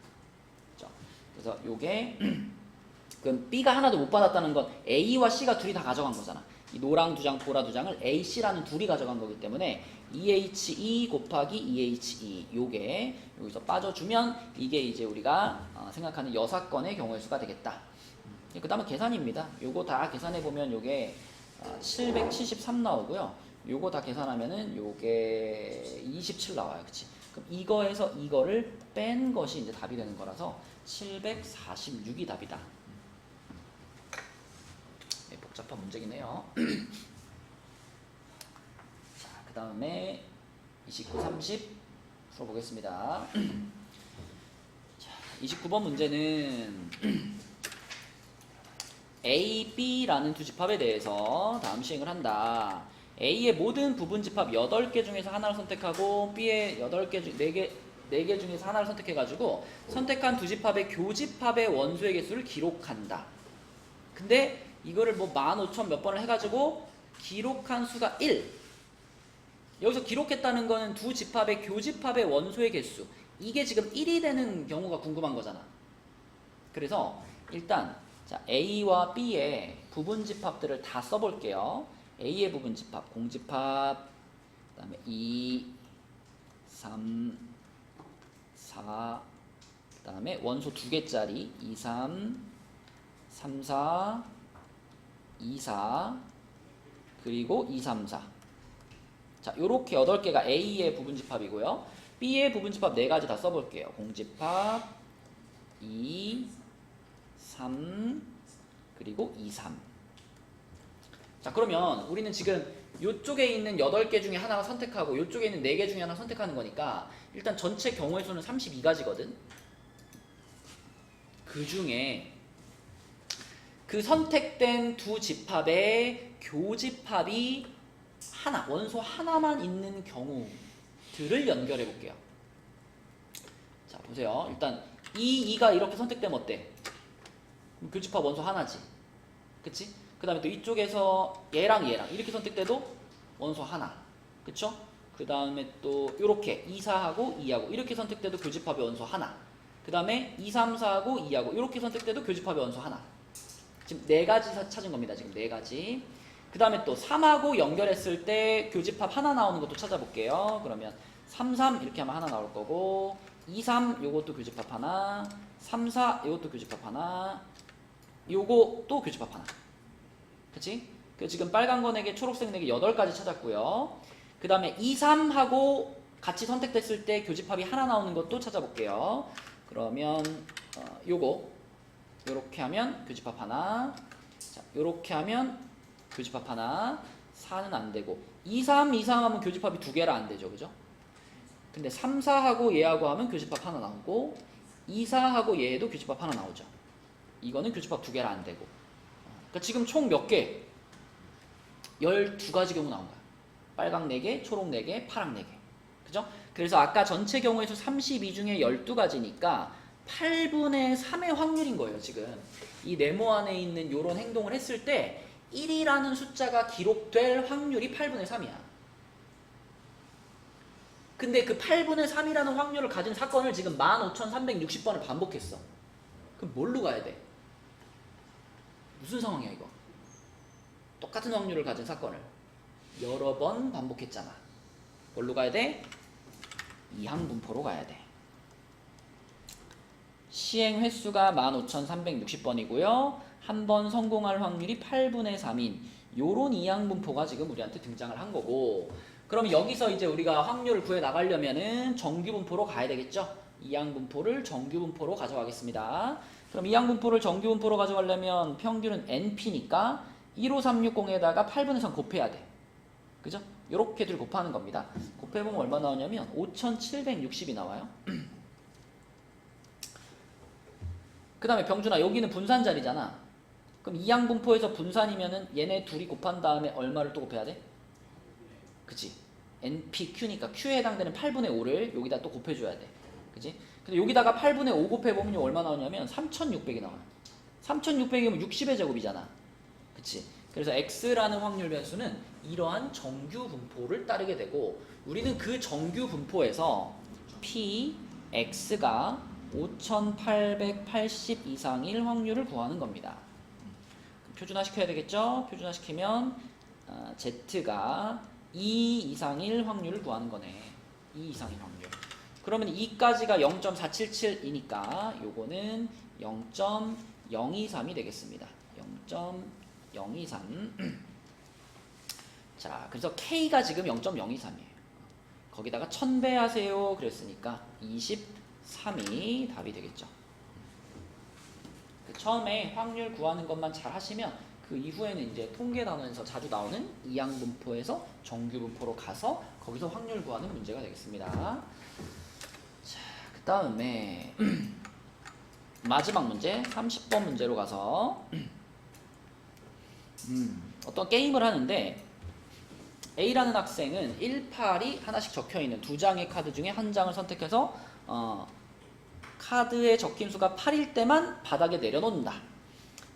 Speaker 1: 그래서 요게 그럼 B가 하나도 못 받았다는 건 A와 C가 둘이 다 가져간 거잖아. 이 노랑 2장, 보라 2장을 A, C라는 둘이 가져간 거기 때문에 EH2 곱하기 EH2 요게 여기서 빠져주면 이게 이제 우리가 생각하는 여사건의 경우의 수가 되겠다. 그 다음에 계산입니다. 요거 다 계산해보면 요게 773 나오고요. 요거 다 계산하면은 요게 27 나와요. 그치? 그럼 이거에서 이거를 뺀 것이 이제 답이 되는 거라서 746이 답이다. 네, 복잡한 문제긴 해요. 자, 그 다음에 29, 30 풀어보겠습니다. 자, 29번 문제는 A, B라는 두 집합에 대해서 다음 시행을 한다. A의 모든 부분 집합 8개 중에서 하나를 선택하고 B의 4개 중에서 하나를 선택해가지고 선택한 두 집합의 교집합의 원소의 개수를 기록한다. 근데 이거를 뭐 15,000 몇 번을 해가지고 기록한 수가 1. 여기서 기록했다는 거는 두 집합의 교집합의 원소의 개수. 이게 지금 1이 되는 경우가 궁금한 거잖아. 그래서 일단 자, A와 B의 부분 집합들을 다 써볼게요. A의 부분 집합, 공집합, 그 다음에 2, 3, 4, 그 다음에 원소 2개짜리 2, 3, 3, 4, 2, 4, 그리고 2, 3, 4. 자, 요렇게 8개가 A의 부분 집합이고요. B의 부분집합 4가지 다 써볼게요. 공집합 2, 3, 그리고 2, 3. 자, 그러면 우리는 지금 이쪽에 있는 8개 중에 하나 선택하고 이쪽에 있는 4개 중에 하나 선택하는 거니까 일단 전체 경우의 수는 32가지거든. 그 중에 그 선택된 두 집합의 교집합이 하나, 원소 하나만 있는 경우들을 연결해 볼게요. 자, 보세요. 일단 이 2가 이렇게 선택되면 어때? 교집합 원소 하나지. 그치? 그 다음에 또 이쪽에서 얘랑 이렇게 선택돼도 원소 하나. 그쵸? 그 다음에 또 이렇게 2, 4하고 2하고 이렇게 선택돼도 교집합의 원소 하나. 그 다음에 2, 3, 4하고 2하고 이렇게 선택돼도 교집합의 원소 하나. 지금 4가지 찾은 겁니다. 지금 4가지. 그 다음에 또 3하고 연결했을 때 교집합 하나 나오는 것도 찾아볼게요. 그러면 3, 3 이렇게 하면 하나 나올 거고 2, 3 요것도 교집합 하나, 3, 4 요것도 교집합 하나, 요것도 교집합 하나. 그치? 그 지금 빨간 거 4개, 초록색 4개 8가지 찾았고요. 그 다음에 2, 3하고 같이 선택됐을 때 교집합이 하나 나오는 것도 찾아볼게요. 그러면 요거 요렇게 하면 교집합 하나, 자, 요렇게 하면 교집합 하나, 4는 안 되고 2, 3, 2, 3 하면 교집합이 2개라 안 되죠. 그죠? 근데 3, 4하고 얘하고 하면 교집합 하나 나오고 2, 4하고 얘도 교집합 하나 나오죠. 이거는 교집합 2개라 안 되고. 그러니까 지금 총 몇 개? 12가지 경우 나온 거야. 빨강 4개, 초록 4개, 파랑 4개. 그죠? 그래서 아까 전체 경우의 수 32 중에 12가지니까 8분의 3의 확률인 거예요. 지금 이 네모 안에 있는 이런 행동을 했을 때 1이라는 숫자가 기록될 확률이 8분의 3이야. 근데 그 8분의 3이라는 확률을 가진 사건을 지금 15,360번을 반복했어. 그럼 뭘로 가야 돼? 무슨 상황이야 이거? 똑같은 확률을 가진 사건을 여러 번 반복했잖아. 뭘로 가야 돼? 이항분포로 가야 돼. 시행 횟수가 15,360번이고요. 한 번 성공할 확률이 8분의 3인 요런 이항분포가 지금 우리한테 등장을 한 거고, 그럼 여기서 이제 우리가 확률을 구해 나가려면은 정규분포로 가야 되겠죠? 이항분포를 정규분포로 가져가겠습니다. 그럼 이항분포를 정규분포로 가져가려면 평균은 NP니까 15360에다가 8분의 3 곱해야 돼. 그죠? 요렇게 둘 곱하는 겁니다. 곱해보면 얼마 나오냐면 5760이 나와요. 그 다음에 병준아, 여기는 분산자리잖아. 그럼 이항분포에서 분산이면은 얘네 둘이 곱한 다음에 얼마를 또 곱해야 돼? 그치? NPQ니까 Q에 해당되는 8분의 5를 여기다 또 곱해줘야 돼. 그치? 근데 여기다가 8분의 5 곱해보면 얼마 나오냐면 3600이 나와요. 3600이면 60의 제곱이잖아. 그치? 그래서 X라는 확률 변수는 이러한 정규 분포를 따르게 되고, 우리는 그 정규 분포에서 P, X가 5880 이상일 확률을 구하는 겁니다. 표준화시켜야 되겠죠? 표준화시키면 Z가 2 이상일 확률을 구하는 거네. 2 이상일 확률. 그러면 2까지가 0.477이니까 요거는 0.023이 되겠습니다. 0.023. 자, 그래서 K가 지금 0.023이에요. 거기다가 1000배 하세요 그랬으니까 23이 답이 되겠죠. 처음에 확률 구하는 것만 잘 하시면 그 이후에는 이제 통계 단원에서 자주 나오는 이항분포에서 정규분포로 가서 거기서 확률 구하는 문제가 되겠습니다. 자, 그 다음에 마지막 문제 30번 문제로 가서 어떤 게임을 하는데 A라는 학생은 18이 하나씩 적혀있는 2장의 카드 중에 한 장을 선택해서 카드에 적힌 수가 8일 때만 바닥에 내려놓는다.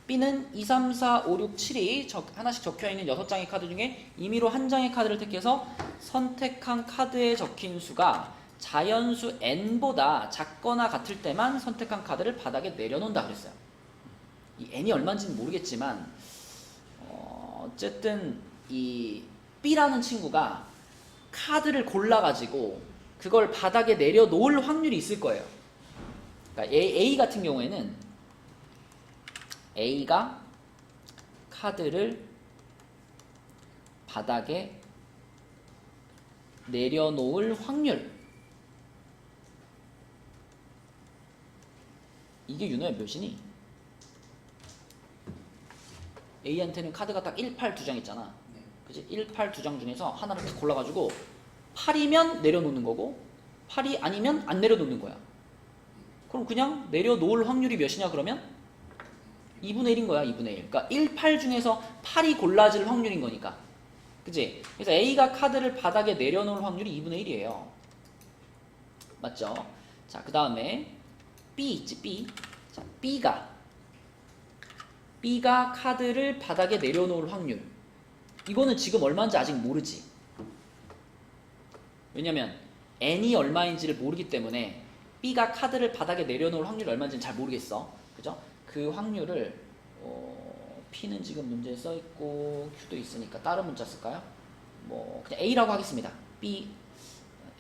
Speaker 1: B는 2, 3, 4, 5, 6, 7이 하나씩 적혀있는 6장의 카드 중에 임의로 한 장의 카드를 택해서 선택한 카드에 적힌 수가 자연수 n보다 작거나 같을 때만 선택한 카드를 바닥에 내려놓는다 그랬어요. 이 n이 얼마인지는 모르겠지만 어쨌든 이 B라는 친구가 카드를 골라가지고 그걸 바닥에 내려놓을 확률이 있을 거예요. 그러니까 A 같은 경우에는 A가 카드를 바닥에 내려놓을 확률, 이게 윤호의 몇이니? A한테는 카드가 딱 1, 8 두 장 있잖아.
Speaker 3: 네.
Speaker 1: 그치? 1, 8 두 장 중에서 하나를 딱 골라가지고 8이면 내려놓는 거고 8이 아니면 안 내려놓는 거야. 그럼 그냥 내려놓을 확률이 몇이냐 그러면? 2분의 1인 거야. 2분의 1. 그러니까 1, 8 중에서 8이 골라질 확률인 거니까. 그치? 그래서 A가 카드를 바닥에 내려놓을 확률이 2분의 1이에요. 맞죠? 자, 그 다음에 B 있지, B. 자, B가 카드를 바닥에 내려놓을 확률. 이거는 지금 얼마인지 아직 모르지. 왜냐면 N이 얼마인지를 모르기 때문에 B가 카드를 바닥에 내려놓을 확률이 얼마인지는 잘 모르겠어. 그죠? 그 확률을 P는 지금 문제에 써있고 Q도 있으니까 다른 문자 쓸까요? 뭐 그냥 A라고 하겠습니다. B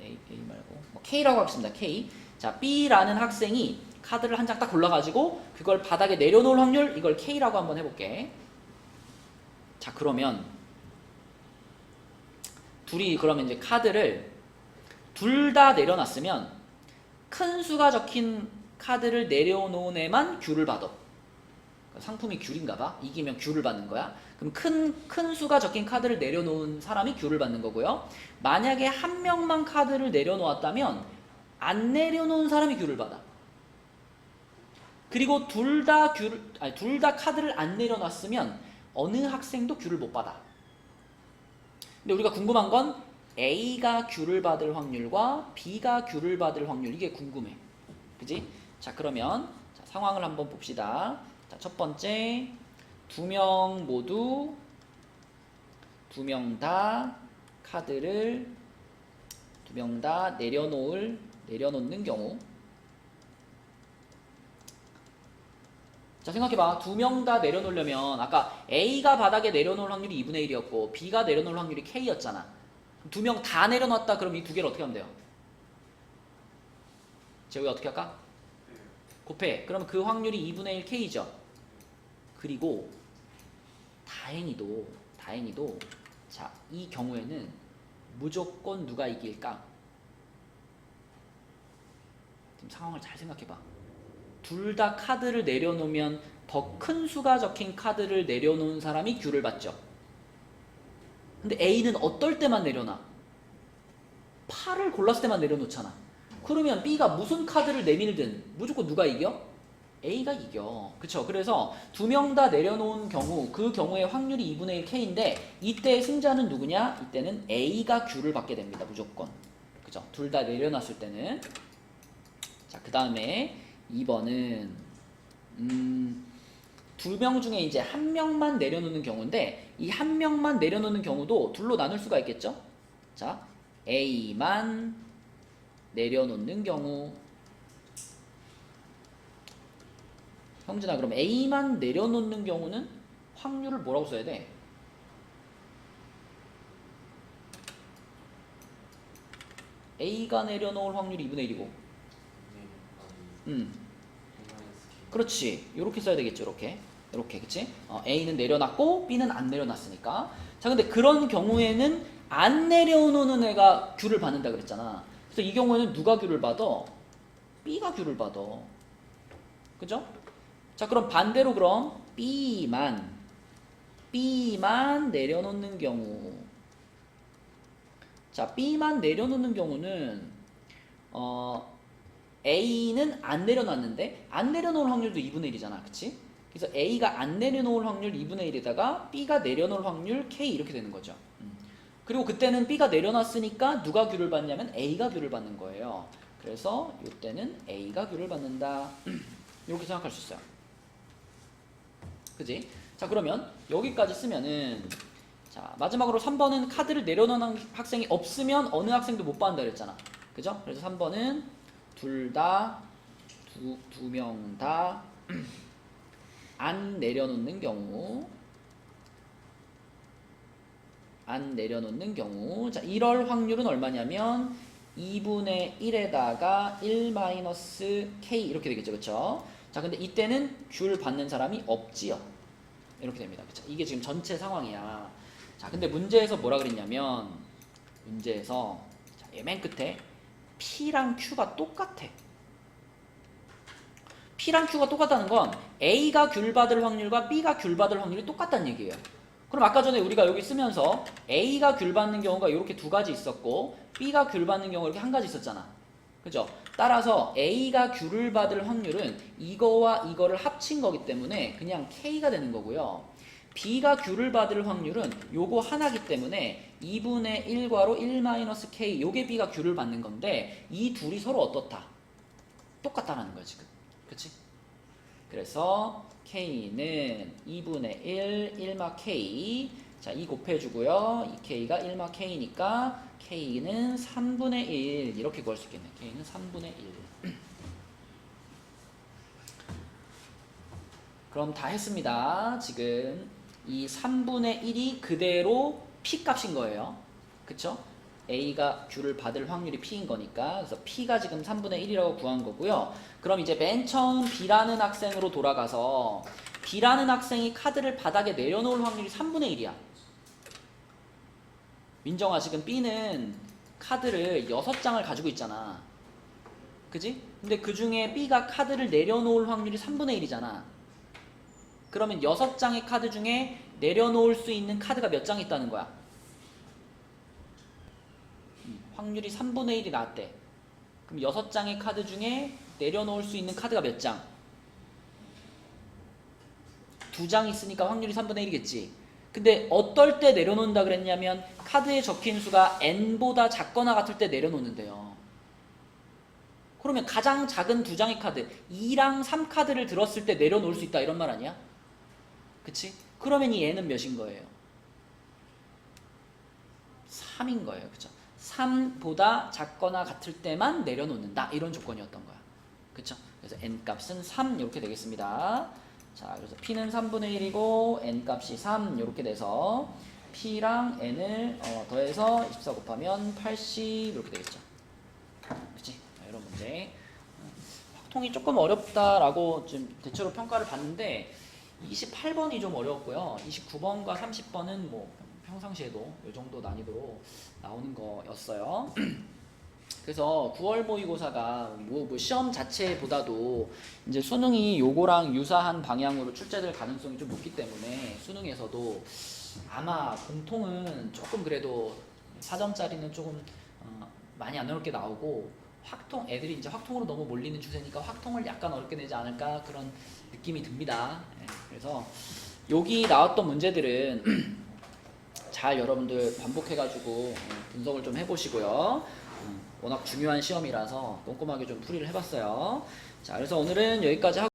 Speaker 1: A 말고 뭐 K라고 하겠습니다. K. 자, B라는 학생이 카드를 한 장 딱 골라가지고 그걸 바닥에 내려놓을 확률, 이걸 K라고 한번 해볼게. 자, 그러면 둘이 그러면 이제 카드를 둘 다 내려놨으면 큰 수가 적힌 카드를 내려놓은 애만 귤을 받아. 상품이 귤인가 봐. 이기면 귤을 받는 거야. 그럼 큰 수가 적힌 카드를 내려놓은 사람이 귤을 받는 거고요. 만약에 한 명만 카드를 내려놓았다면 안 내려놓은 사람이 귤을 받아. 그리고 둘 다 카드를 안 내려놨으면 어느 학생도 귤을 못 받아. 근데 우리가 궁금한 건 A가 귤을 받을 확률과 B가 귤을 받을 확률, 이게 궁금해. 그지? 자, 그러면 자, 상황을 한번 봅시다. 자, 첫 번째, 두 명 다 카드를 두 명 다 내려놓는 경우. 자, 생각해봐. 두 명 다 내려놓으려면 아까 A가 바닥에 내려놓을 확률이 2분의 1이었고 B가 내려놓을 확률이 K였잖아. 두 명 다 내려놨다 그럼 이 두 개를 어떻게 하면 돼요? 재우야 어떻게 할까? 곱해. 그럼 그 확률이 2분의 1 K죠. 그리고 다행히도 자, 이 경우에는 무조건 누가 이길까? 지금 상황을 잘 생각해봐. 둘 다 카드를 내려놓으면 더 큰 수가 적힌 카드를 내려놓은 사람이 귤을 받죠. 근데 A는 어떨 때만 내려놔? 8을 골랐을 때만 내려놓잖아. 그러면 B가 무슨 카드를 내밀든 무조건 누가 이겨? A가 이겨. 그쵸? 그래서 두 명 다 내려놓은 경우, 그 경우의 확률이 2분의 1 K인데 이때 승자는 누구냐? 이때는 A가 귤을 받게 됩니다. 무조건. 그죠? 둘 다 내려놨을 때는. 자, 그 다음에 2번은 두 명 중에 이제 한 명만 내려놓는 경우인데 이 한 명만 내려놓는 경우도 둘로 나눌 수가 있겠죠? 자, A만 내려놓는 경우. 형진아, 그럼 A만 내려놓는 경우는 확률을 뭐라고 써야 돼? A가 내려놓을 확률이 2분의 1이고. 그렇지. 이렇게 써야 되겠죠. 이렇게 그치? A는 내려놨고 B는 안 내려놨으니까. 자, 근데 그런 경우에는 안 내려놓는 애가 귤을 받는다 그랬잖아. 그래서 이 경우에는 누가 귤을 받아? B가 귤을 받아. 그죠? 자, 그럼 반대로 그럼 B만 내려놓는 경우. 자, B만 내려놓는 경우는 A는 안 내려놨는데 안 내려놓을 확률도 2분의 1이잖아. 그치? 그래서 A가 안 내려놓을 확률 2분의 1에다가 B가 내려놓을 확률 K 이렇게 되는 거죠. 그리고 그때는 B가 내려놨으니까 누가 귤을 받냐면 A가 귤을 받는 거예요. 그래서 이때는 A가 귤을 받는다. 이렇게 생각할 수 있어요. 그지? 자, 그러면 여기까지 쓰면은 자, 마지막으로 3번은 카드를 내려놓는 학생이 없으면 어느 학생도 못 받는다 그랬잖아. 그죠? 그래서 3번은 두 명 다 안 내려놓는 경우. 자, 이럴 확률은 얼마냐면 2분의 1에다가 1-K 이렇게 되겠죠. 그쵸? 자, 근데 이때는 귤 받는 사람이 없지요. 이렇게 됩니다. 그쵸? 이게 지금 전체 상황이야. 자, 근데 문제에서 뭐라 그랬냐면 문제에서 맨 끝에 P랑 Q가 똑같아.
Speaker 4: P랑 Q가 똑같다는 건 A가 귤 받을 확률과 B가 귤 받을 확률이 똑같다는 얘기예요. 그럼 아까 전에 우리가 여기 쓰면서 A가 귤 받는 경우가 이렇게 두 가지 있었고 B가 귤 받는 경우가 이렇게 한 가지 있었잖아. 그죠? 따라서 A가 귤을 받을 확률은 이거와 이거를 합친 거기 때문에 그냥 K가 되는 거고요. B가 귤을 받을 확률은 요거 하나기 때문에 2분의 1괄호 1-K 요게 B가 귤을 받는 건데 이 둘이 서로 어떻다? 똑같다라는 거야 지금. 그치? 그래서 K는 2분의 1, 1-K 자, 2 곱해주고요. 이 K가 1-K니까 K는 3분의 1 이렇게 구할 수 있겠네. K는 3분의 1 그럼 다 했습니다. 지금 이 3분의 1이 그대로 P 값인 거예요. 그쵸? A가 Q를 받을 확률이 P인 거니까 그래서 P가 지금 3분의 1이라고 구한 거고요. 그럼 이제 맨 처음 B라는 학생으로 돌아가서 B라는 학생이 카드를 바닥에 내려놓을 확률이 3분의 1이야. 민정아 지금 B는 카드를 6장을 가지고 있잖아. 그지? 근데 그 중에 B가 카드를 내려놓을 확률이 3분의 1이잖아. 그러면 6장의 카드 중에 내려놓을 수 있는 카드가 몇 장 있다는 거야? 확률이 3분의 1이 나왔대. 그럼 6장의 카드 중에 내려놓을 수 있는 카드가 몇 장? 2장 있으니까 확률이 3분의 1이겠지. 근데 어떨 때 내려놓는다 그랬냐면 카드에 적힌 수가 n보다 작거나 같을 때 내려놓는데요. 그러면 가장 작은 2장의 카드 2랑 3카드를 들었을 때 내려놓을 수 있다 이런 말 아니야? 그치? 그러면 이 n은 몇인 거예요? 3인 거예요. 그쵸? 3보다 작거나 같을 때만 내려놓는다 이런 조건이었던 거야. 그쵸? 그래서 n값은 3 이렇게 되겠습니다. 자, 그래서 p는 3분의 1이고 n값이 3 이렇게 돼서 p랑 n을 더해서 24 곱하면 80 이렇게 되겠죠. 그치? 자, 이런 문제. 확통이 조금 어렵다라고 좀 대체로 평가를 받는데 28번이 좀 어려웠고요. 29번과 30번은 뭐 평상시에도 이 정도 난이도로 나오는 거였어요. 그래서 9월 모의고사가 뭐 시험 자체보다도 이제 수능이 요거랑 유사한 방향으로 출제될 가능성이 좀 높기 때문에 수능에서도 아마 공통은 조금 그래도 4점짜리는 조금 많이 안 어렵게 나오고 확통 애들이 이제 확통으로 너무 몰리는 추세니까 확통을 약간 어렵게 내지 않을까 그런 느낌이 듭니다. 그래서 여기 나왔던 문제들은 잘 여러분들 반복해가지고 분석을 좀 해보시고요. 워낙 중요한 시험이라서 꼼꼼하게 좀 풀이를 해봤어요. 자, 그래서 오늘은 여기까지 하고